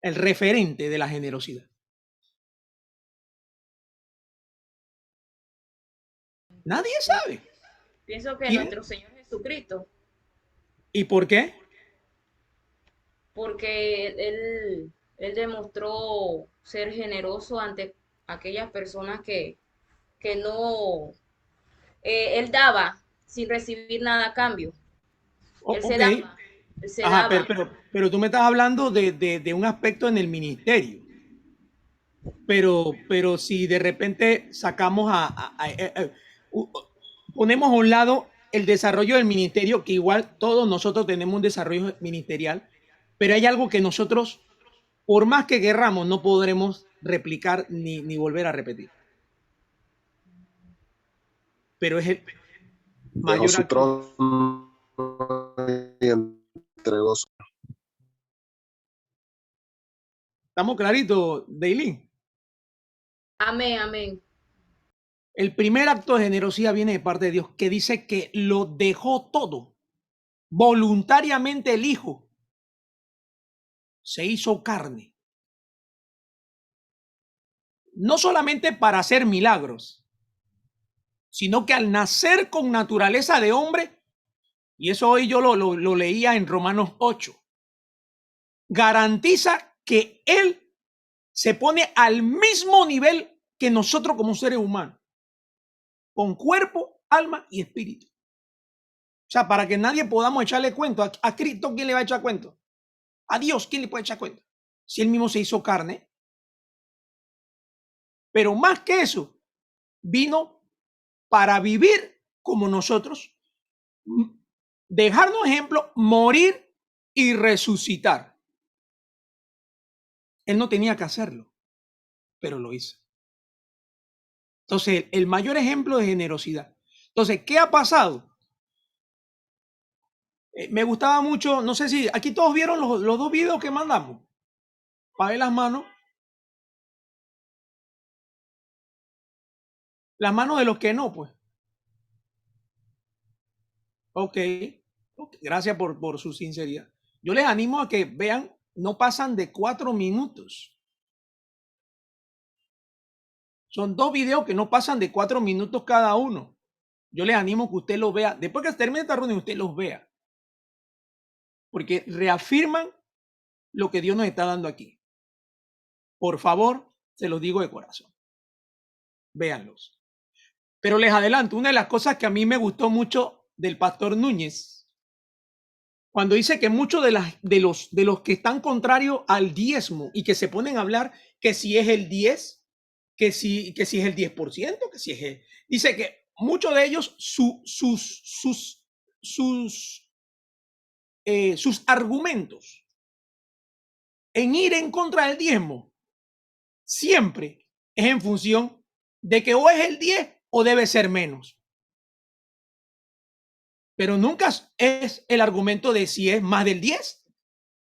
el referente de la generosidad? Nadie sabe. Pienso que nuestro Señor Jesucristo. ¿Y por qué? Porque él demostró ser generoso ante aquellas personas que no, él daba sin recibir nada a cambio. Él se daba. Él se daba. Pero tú me estás hablando de un aspecto en el ministerio. pero si de repente sacamos ponemos a un lado el desarrollo del ministerio, que igual todos nosotros tenemos un desarrollo ministerial, pero hay algo que nosotros, por más que querramos, no podremos replicar ni volver a repetir. Pero es el Dejó mayor su acto. trono y entregó su... ¿Estamos claritos, Dailin? Amén, amén. El primer acto de generosidad viene de parte de Dios, que dice que lo dejó todo. Voluntariamente el Hijo se hizo carne. No solamente para hacer milagros, sino que al nacer con naturaleza de hombre, y eso hoy yo lo leía en Romanos 8, garantiza que Él se pone al mismo nivel que nosotros como seres humanos, con cuerpo, alma y espíritu. O sea, para que nadie podamos echarle cuento. ¿A Cristo quién le va a echar cuento? ¿A Dios quién le puede echar cuento? Si Él mismo se hizo carne. Pero más que eso, vino para vivir como nosotros, dejarnos ejemplo, morir y resucitar. Él no tenía que hacerlo, pero lo hizo. Entonces, el mayor ejemplo de generosidad. Entonces, ¿qué ha pasado? Me gustaba mucho, no sé si aquí todos vieron los dos videos que mandamos. Para ver las manos. Las manos de los que no, pues. Ok. Gracias por su sinceridad. Yo les animo a que vean, no pasan de 4 minutos. Son 2 videos que no pasan de 4 minutos cada uno. Yo les animo a que usted los vea. Después que termine esta reunión, usted los vea. Porque reafirman lo que Dios nos está dando aquí. Por favor, se los digo de corazón. Véanlos. Pero les adelanto, una de las cosas que a mí me gustó mucho del pastor Núñez, cuando dice que muchos de los que están contrarios al diezmo y que se ponen a hablar que si es el 10, que si es el 10%, que si es el... Dice que muchos de ellos, sus argumentos en ir en contra del diezmo siempre es en función de que o es el 10 o debe ser menos. Pero nunca es el argumento de si es más del 10.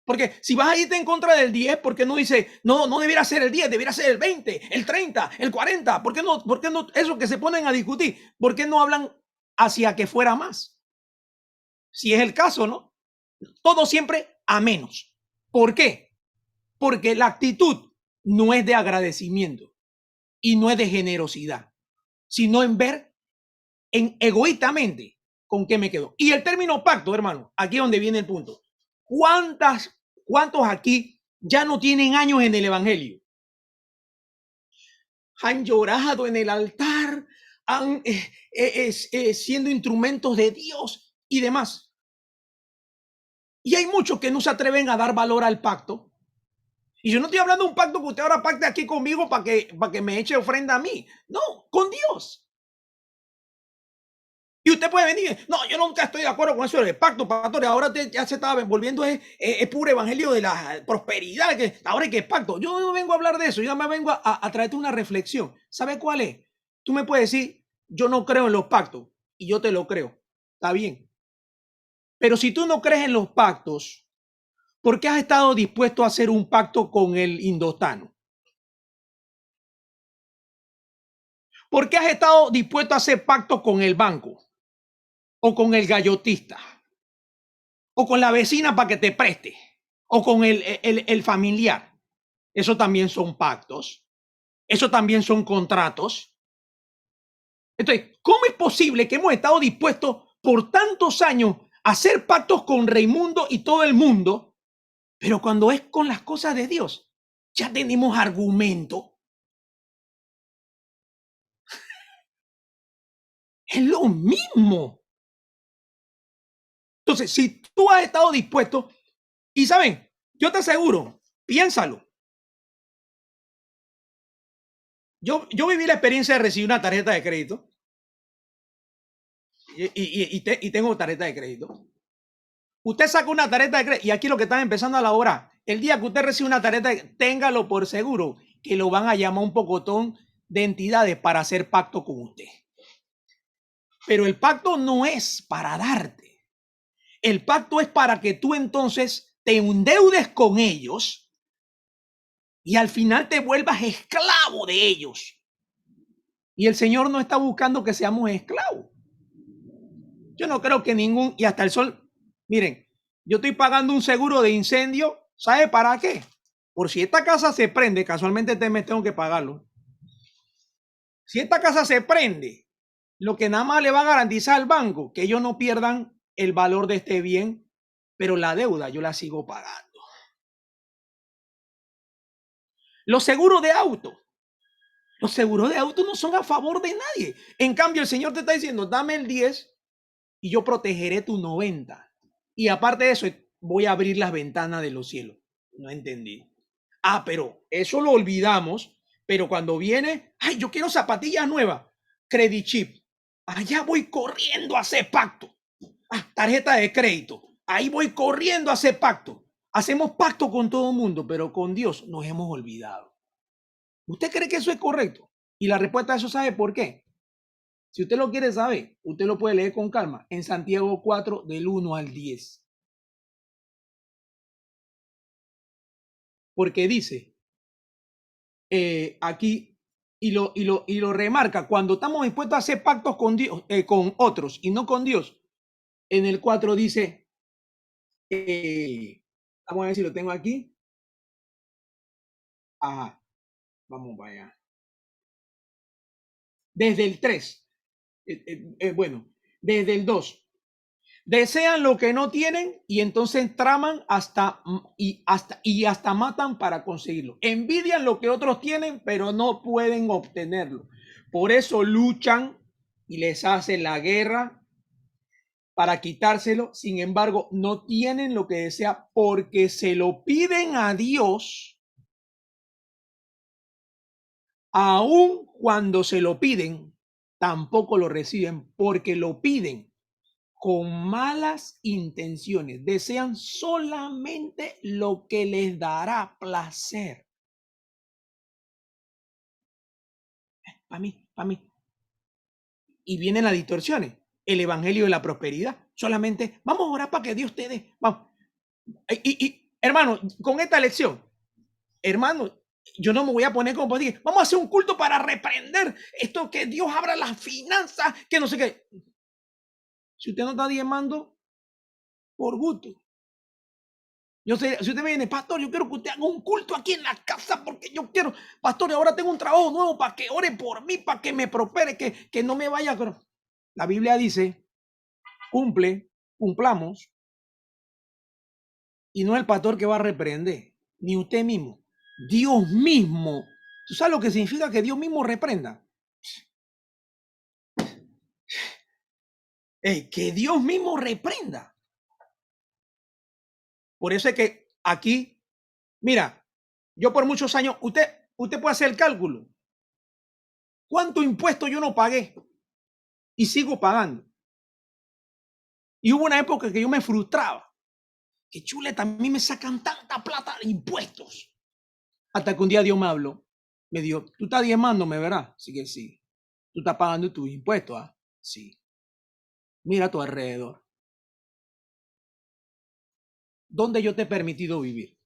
Porque si vas a irte en contra del 10, ¿por qué no dice, no debiera ser el 10, debiera ser el 20, el 30, el 40? ¿Por qué no eso que se ponen a discutir? ¿Por qué no hablan hacia que fuera más? Si es el caso, ¿no? Todo siempre a menos. ¿Por qué? Porque la actitud no es de agradecimiento y no es de generosidad, sino en ver en egoístamente con qué me quedo. Y el término pacto, hermano, aquí es donde viene el punto. ¿Cuántos aquí ya no tienen años en el evangelio? Han llorado en el altar, han siendo instrumentos de Dios y demás. Y hay muchos que no se atreven a dar valor al pacto. Y yo no estoy hablando de un pacto que usted ahora pacte aquí conmigo para que me eche ofrenda a mí. No, con Dios. Y usted puede venir, no, yo nunca estoy de acuerdo con eso del pacto, pastor, ahora ya se estaba volviendo es puro evangelio de la prosperidad, que ahora hay que es pacto. Yo no vengo a hablar de eso, yo me vengo a traerte una reflexión. ¿Sabe cuál es? Tú me puedes decir, yo no creo en los pactos, y yo te lo creo, está bien. Pero si tú no crees en los pactos, ¿por qué has estado dispuesto a hacer un pacto con el indostano? ¿Por qué has estado dispuesto a hacer pacto con el banco? O con el gallotista, o con la vecina para que te preste, o con el familiar. Eso también son pactos, eso también son contratos. Entonces, ¿cómo es posible que hemos estado dispuestos por tantos años a hacer pactos con Raimundo y todo el mundo, pero cuando es con las cosas de Dios, ya tenemos argumento? Es lo mismo. Entonces, si tú has estado dispuesto, y saben, yo te aseguro, piénsalo. Yo viví la experiencia de recibir una tarjeta de crédito y tengo tarjeta de crédito. Usted saca una tarjeta de crédito y aquí lo que están empezando a elaborar, el día que usted recibe una tarjeta, téngalo por seguro que lo van a llamar un pocotón de entidades para hacer pacto con usted. Pero el pacto no es para darte. El pacto es para que tú entonces te endeudes con ellos y al final te vuelvas esclavo de ellos. Y el Señor no está buscando que seamos esclavos. Yo no creo que ningún, y hasta el sol, miren, yo estoy pagando un seguro de incendio, ¿sabe para qué? Por si esta casa se prende, casualmente me tengo que pagarlo. Si esta casa se prende, lo que nada más le va a garantizar al banco, que ellos no pierdan el valor de este bien, pero la deuda yo la sigo pagando. Los seguros de auto no son a favor de nadie. En cambio, el Señor te está diciendo, dame el 10 y yo protegeré tu 90. Y aparte de eso, voy a abrir las ventanas de los cielos. No entendí. Ah, pero eso lo olvidamos. Pero cuando viene, ay, yo quiero zapatillas nuevas. Credit chip. Allá voy corriendo a hacer pacto. Ah, tarjeta de crédito. Ahí voy corriendo a hacer pacto. Hacemos pacto con todo el mundo, pero con Dios nos hemos olvidado. ¿Usted cree que eso es correcto? Y la respuesta a eso, ¿sabe por qué? Si usted lo quiere saber, usted lo puede leer con calma en Santiago 4, del 1 al 10. Porque dice aquí, y lo remarca, cuando estamos dispuestos a hacer pactos con Dios, con otros y no con Dios, en el 4 dice, vamos a ver si lo tengo aquí. Ajá, vamos para allá. Desde el 3, bueno, desde el 2. Desean lo que no tienen y entonces traman hasta matan para conseguirlo. Envidian lo que otros tienen, pero no pueden obtenerlo. Por eso luchan y les hacen la guerra para quitárselo. Sin embargo, no tienen lo que desea porque se lo piden a Dios. Aun cuando se lo piden, tampoco lo reciben porque lo piden con malas intenciones, desean solamente lo que les dará placer. Para mí. Y vienen las distorsiones. El evangelio de la prosperidad. Solamente vamos a orar para que Dios te dé. Vamos. Y hermano, con esta lección, hermano, yo no me voy a poner como decir, vamos a hacer un culto para reprender esto, que Dios abra las finanzas, que no sé qué. Si usted no está diezmando, por gusto. Yo sé, si usted me viene, pastor, yo quiero que usted haga un culto aquí en la casa porque yo quiero, pastor, ahora tengo un trabajo nuevo para que ore por mí, para que me prospere, que no me vaya. La Biblia dice, cumplamos, y no el pastor que va a reprender, ni usted mismo, Dios mismo. ¿Tú sabes lo que significa que Dios mismo reprenda? Que Dios mismo reprenda. Por eso es que aquí, mira, yo por muchos años, usted puede hacer el cálculo. ¿Cuánto impuesto yo no pagué? Y sigo pagando. Y hubo una época que yo me frustraba. Que chuleta, a mí me sacan tanta plata de impuestos. Hasta que un día Dios me habló. Me dijo, tú estás diezmándome, ¿verdad? Así que sí. Tú estás pagando tus impuestos, ¿ah? Sí. Mira a tu alrededor. ¿Dónde yo te he permitido vivir?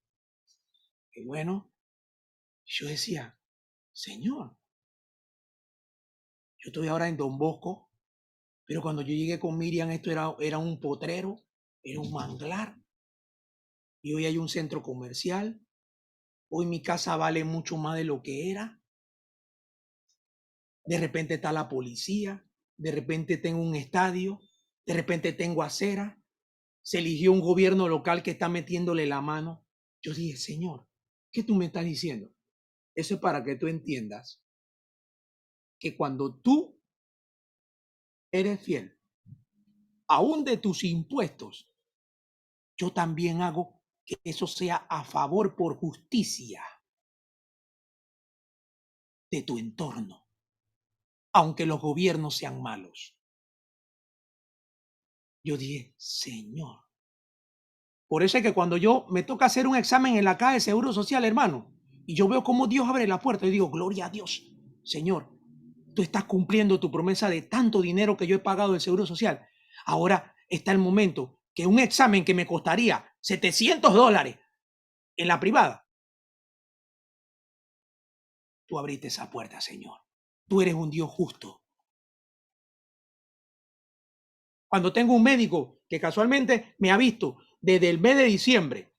Y bueno, yo decía, Señor, yo estoy ahora en Don Bosco, pero cuando yo llegué con Miriam, esto era un potrero, era un manglar. Y hoy hay un centro comercial. Hoy mi casa vale mucho más de lo que era. De repente está la policía. De repente tengo un estadio. De repente tengo acera. Se eligió un gobierno local que está metiéndole la mano. Yo dije, Señor, ¿qué tú me estás diciendo? Eso es para que tú entiendas que cuando tú eres fiel, aún de tus impuestos, yo también hago que eso sea a favor por justicia. de tu entorno, aunque los gobiernos sean malos. Yo dije, Señor. Por eso es que cuando yo me toca hacer un examen en la caja de Seguro Social, hermano, y yo veo cómo Dios abre la puerta, yo digo, gloria a Dios, Señor, tú estás cumpliendo tu promesa de tanto dinero que yo he pagado del Seguro Social. Ahora está el momento que un examen que me costaría $700 en la privada, tú abriste esa puerta, Señor. Tú eres un Dios justo. Cuando tengo un médico que casualmente me ha visto desde el mes de diciembre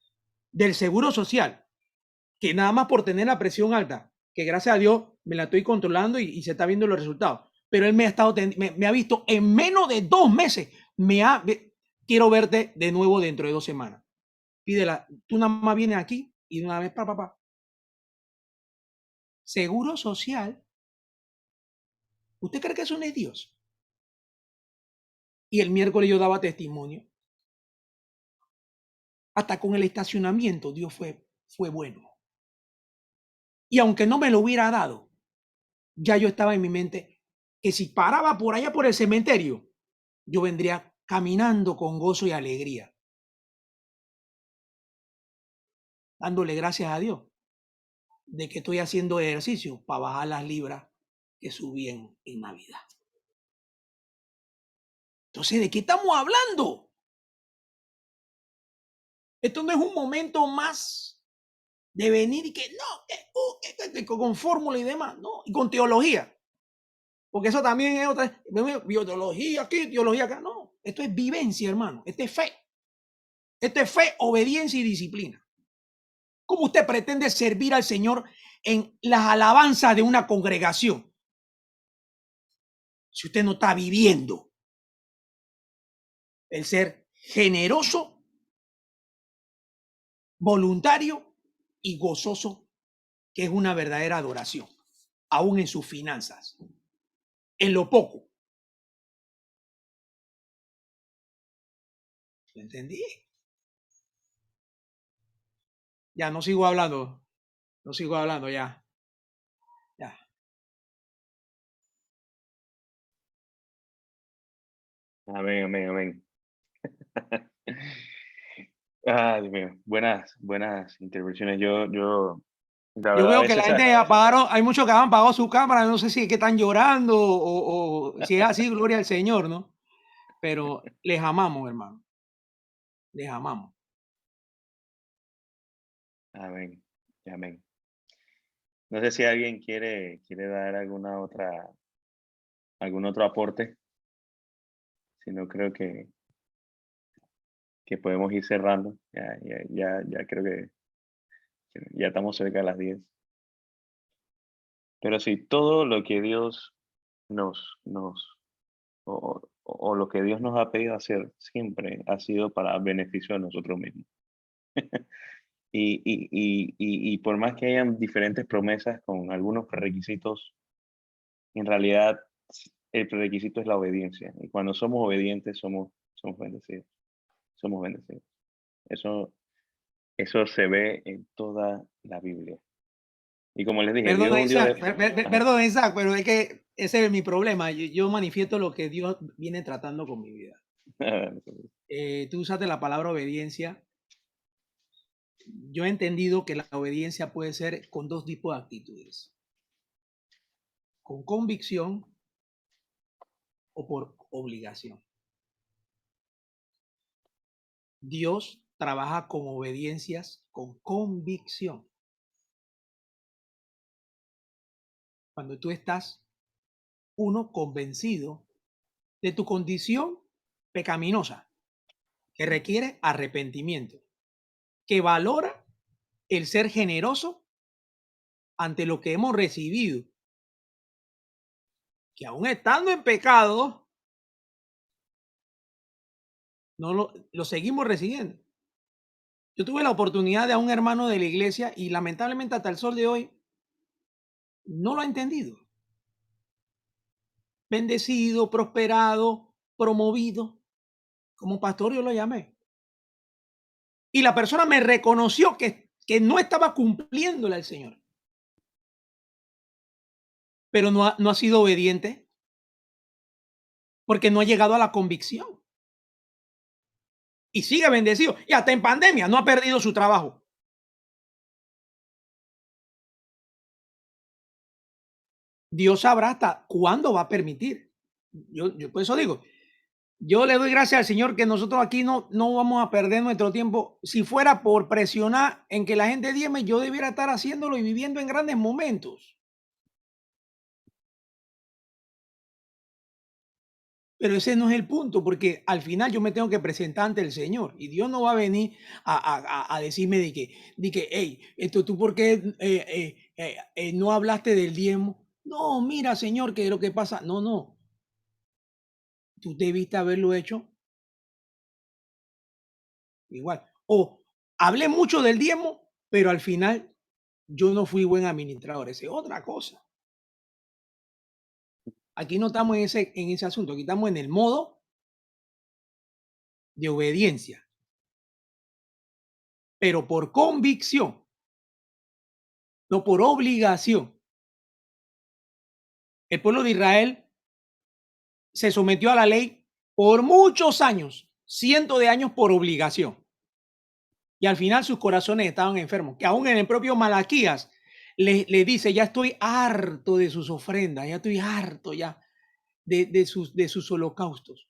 del Seguro Social, que nada más por tener la presión alta, que gracias a Dios me la estoy controlando y se está viendo los resultados, pero él me ha visto en menos de 2 meses, quiero verte de nuevo dentro de 2 semanas. Pídela, tú nada más vienes aquí y de una vez, papá. Seguro Social. ¿Usted cree que eso no es Dios? Y el miércoles yo daba testimonio. Hasta con el estacionamiento Dios fue bueno. Y aunque no me lo hubiera dado, ya yo estaba en mi mente que si paraba por allá por el cementerio, yo vendría caminando con gozo y alegría, dándole gracias a Dios de que estoy haciendo ejercicio para bajar las libras que subí en Navidad. Entonces, ¿de qué estamos hablando? Esto no es un momento más de venir y que no, con fórmula y demás, no, y con teología. Porque eso también es otra, biotología aquí, teología acá. No, esto es vivencia, hermano. Esto es fe. Esto es fe, obediencia y disciplina. ¿Cómo usted pretende servir al Señor en las alabanzas de una congregación si usted no está viviendo el ser generoso, voluntario y gozoso, que es una verdadera adoración, aún en sus finanzas, en lo poco? ¿Lo entendí? Ya, no sigo hablando ya. Amén, amén, amén. Dios mío, buenas intervenciones. Yo Yo verdad, veo a que la veces gente apagaron, hay muchos que han apagado su cámara, no sé si es que están llorando o si es así, gloria al Señor, ¿no? Pero les amamos, hermano. Les amamos. Amén, amén. No sé si alguien quiere dar algún otro aporte. Si no, creo que podemos ir cerrando. Ya creo que ya estamos cerca de las 10. Pero sí, todo lo que Dios o lo que Dios nos ha pedido hacer siempre ha sido para beneficio de nosotros mismos. Y por más que hayan diferentes promesas con algunos prerequisitos, en realidad el prerequisito es la obediencia. Y cuando somos obedientes, somos bendecidos. Somos bendecidos. Eso se ve en toda la Biblia. Y como les dije, Dios Perdón, es un Dios de... Isaac, perdón, Isaac, pero es que ese es mi problema. Yo manifiesto lo que Dios viene tratando con mi vida. Tú usaste la palabra obediencia. Yo he entendido que la obediencia puede ser con 2 tipos de actitudes: con convicción o por obligación. Dios trabaja con obediencias con convicción. Cuando tú estás, convencido de tu condición pecaminosa, que requiere arrepentimiento, que valora el ser generoso ante lo que hemos recibido, que aún estando en pecado, no lo seguimos recibiendo. Yo tuve la oportunidad de a un hermano de la iglesia y lamentablemente hasta el sol de hoy no lo ha entendido. Bendecido, prosperado, promovido, como pastor yo lo llamé. Y la persona me reconoció que no estaba cumpliéndole al Señor. pero no ha sido obediente porque no ha llegado a la convicción. Y sigue bendecido. Y hasta en pandemia no ha perdido su trabajo. Dios sabrá hasta cuándo va a permitir. Yo por eso digo, yo le doy gracias al Señor que nosotros aquí no vamos a perder nuestro tiempo. Si fuera por presionar en que la gente diezme, yo debiera estar haciéndolo y viviendo en grandes momentos. Pero ese no es el punto, porque al final yo me tengo que presentar ante el Señor y Dios no va a venir a decirme de que, hey, ¿tú por qué no hablaste del diezmo? No, mira, Señor, que lo que pasa. No. Tú debiste haberlo hecho igual. O hablé mucho del diezmo, pero al final yo no fui buen administrador. Esa es otra cosa. Aquí no estamos en ese asunto, aquí estamos en el modo de obediencia, pero por convicción, no por obligación. El pueblo de Israel se sometió a la ley por muchos años, cientos de años por obligación. Y al final sus corazones estaban enfermos, que aún en el propio Malaquías le dice, ya estoy harto de sus ofrendas, ya estoy harto ya de sus holocaustos.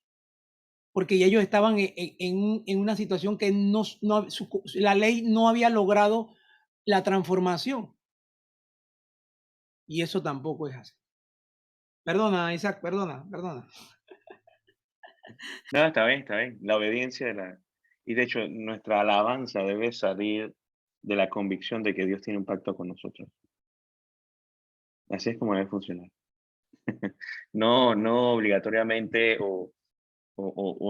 Porque ya ellos estaban en una situación que la ley no había logrado la transformación. Y eso tampoco es así. Perdona, Isaac, perdona. No, está bien. La obediencia y de hecho nuestra alabanza debe salir de la convicción de que Dios tiene un pacto con nosotros. Así es como debe funcionar. No obligatoriamente o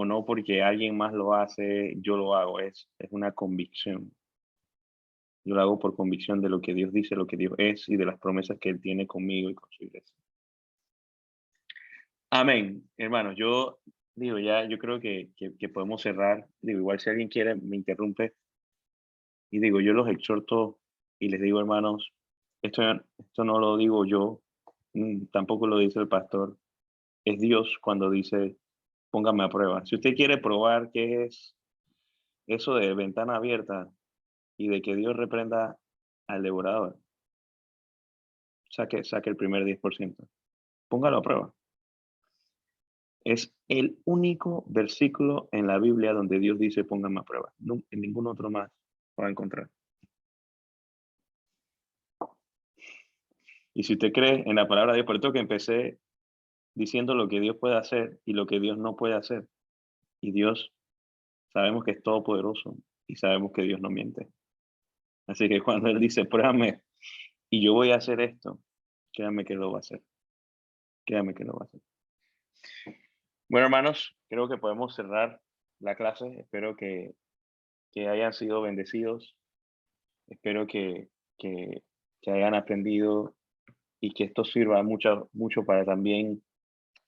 no porque alguien más lo hace, yo lo hago. Es una convicción. Yo lo hago por convicción de lo que Dios dice, lo que Dios es y de las promesas que Él tiene conmigo y con su iglesia. Amén, hermanos. Yo creo que podemos cerrar. Igual si alguien quiere, me interrumpe. Y yo los exhorto y les digo, hermanos, esto no lo digo yo, tampoco lo dice el pastor. Es Dios cuando dice, póngame a prueba. Si usted quiere probar qué es eso de ventana abierta y de que Dios reprenda al devorador, saque el primer 10%. Póngalo a prueba. Es el único versículo en la Biblia donde Dios dice póngame a prueba. No, en ningún otro más va a encontrar. Y si usted cree en la palabra de Dios, por esto que empecé diciendo lo que Dios puede hacer y lo que Dios no puede hacer. Y Dios, sabemos que es todopoderoso y sabemos que Dios no miente. Así que cuando Él dice, pruébame y yo voy a hacer esto, créame que lo va a hacer. Créame que lo va a hacer. Bueno, hermanos, creo que podemos cerrar la clase. Espero que hayan sido bendecidos. Espero que hayan aprendido y que esto sirva mucho para también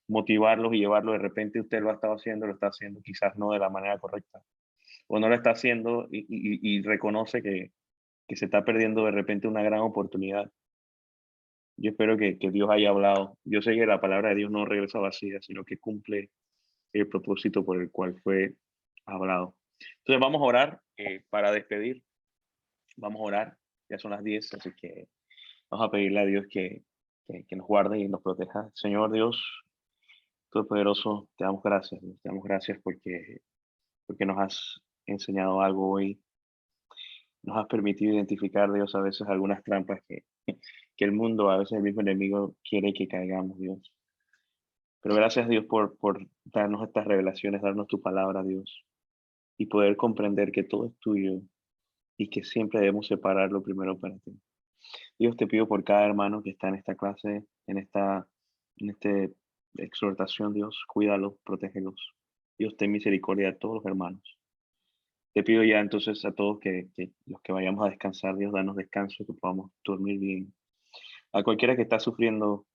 motivarlos y llevarlos. De repente usted lo está haciendo quizás no de la manera correcta. O no lo está haciendo y reconoce que se está perdiendo de repente una gran oportunidad. Yo espero que Dios haya hablado. Yo sé que la palabra de Dios no regresa vacía, sino que cumple el propósito por el cual fue hablado. Entonces vamos a orar para despedir. Vamos a orar. Ya son las 10, así que vamos a pedirle a Dios que nos guarde y nos proteja. Señor Dios, Todopoderoso, te damos gracias. Te damos gracias porque nos has enseñado algo hoy. Nos has permitido identificar, Dios, a veces algunas trampas que el mundo, a veces el mismo enemigo quiere que caigamos, Dios. Pero gracias, Dios, por darnos estas revelaciones, darnos tu palabra, Dios, y poder comprender que todo es tuyo y que siempre debemos separarlo primero para ti. Dios, te pido por cada hermano que está en esta clase, en esta exhortación, Dios, cuídalos, protégelos. Dios, ten misericordia de todos los hermanos. Te pido ya entonces a todos que los que vayamos a descansar, Dios, danos descanso, que podamos dormir bien. A cualquiera que está sufriendo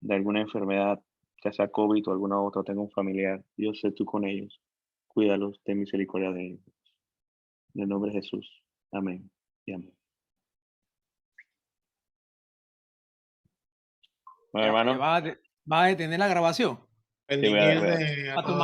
de alguna enfermedad, ya sea COVID o alguna otra, tenga un familiar, Dios, sé tú con ellos. Cuídalos, ten misericordia de ellos. En el nombre de Jesús. Amén y amén. Bueno, hermano. ¿Va a detener la grabación? Sí, voy a- Pendiente A tu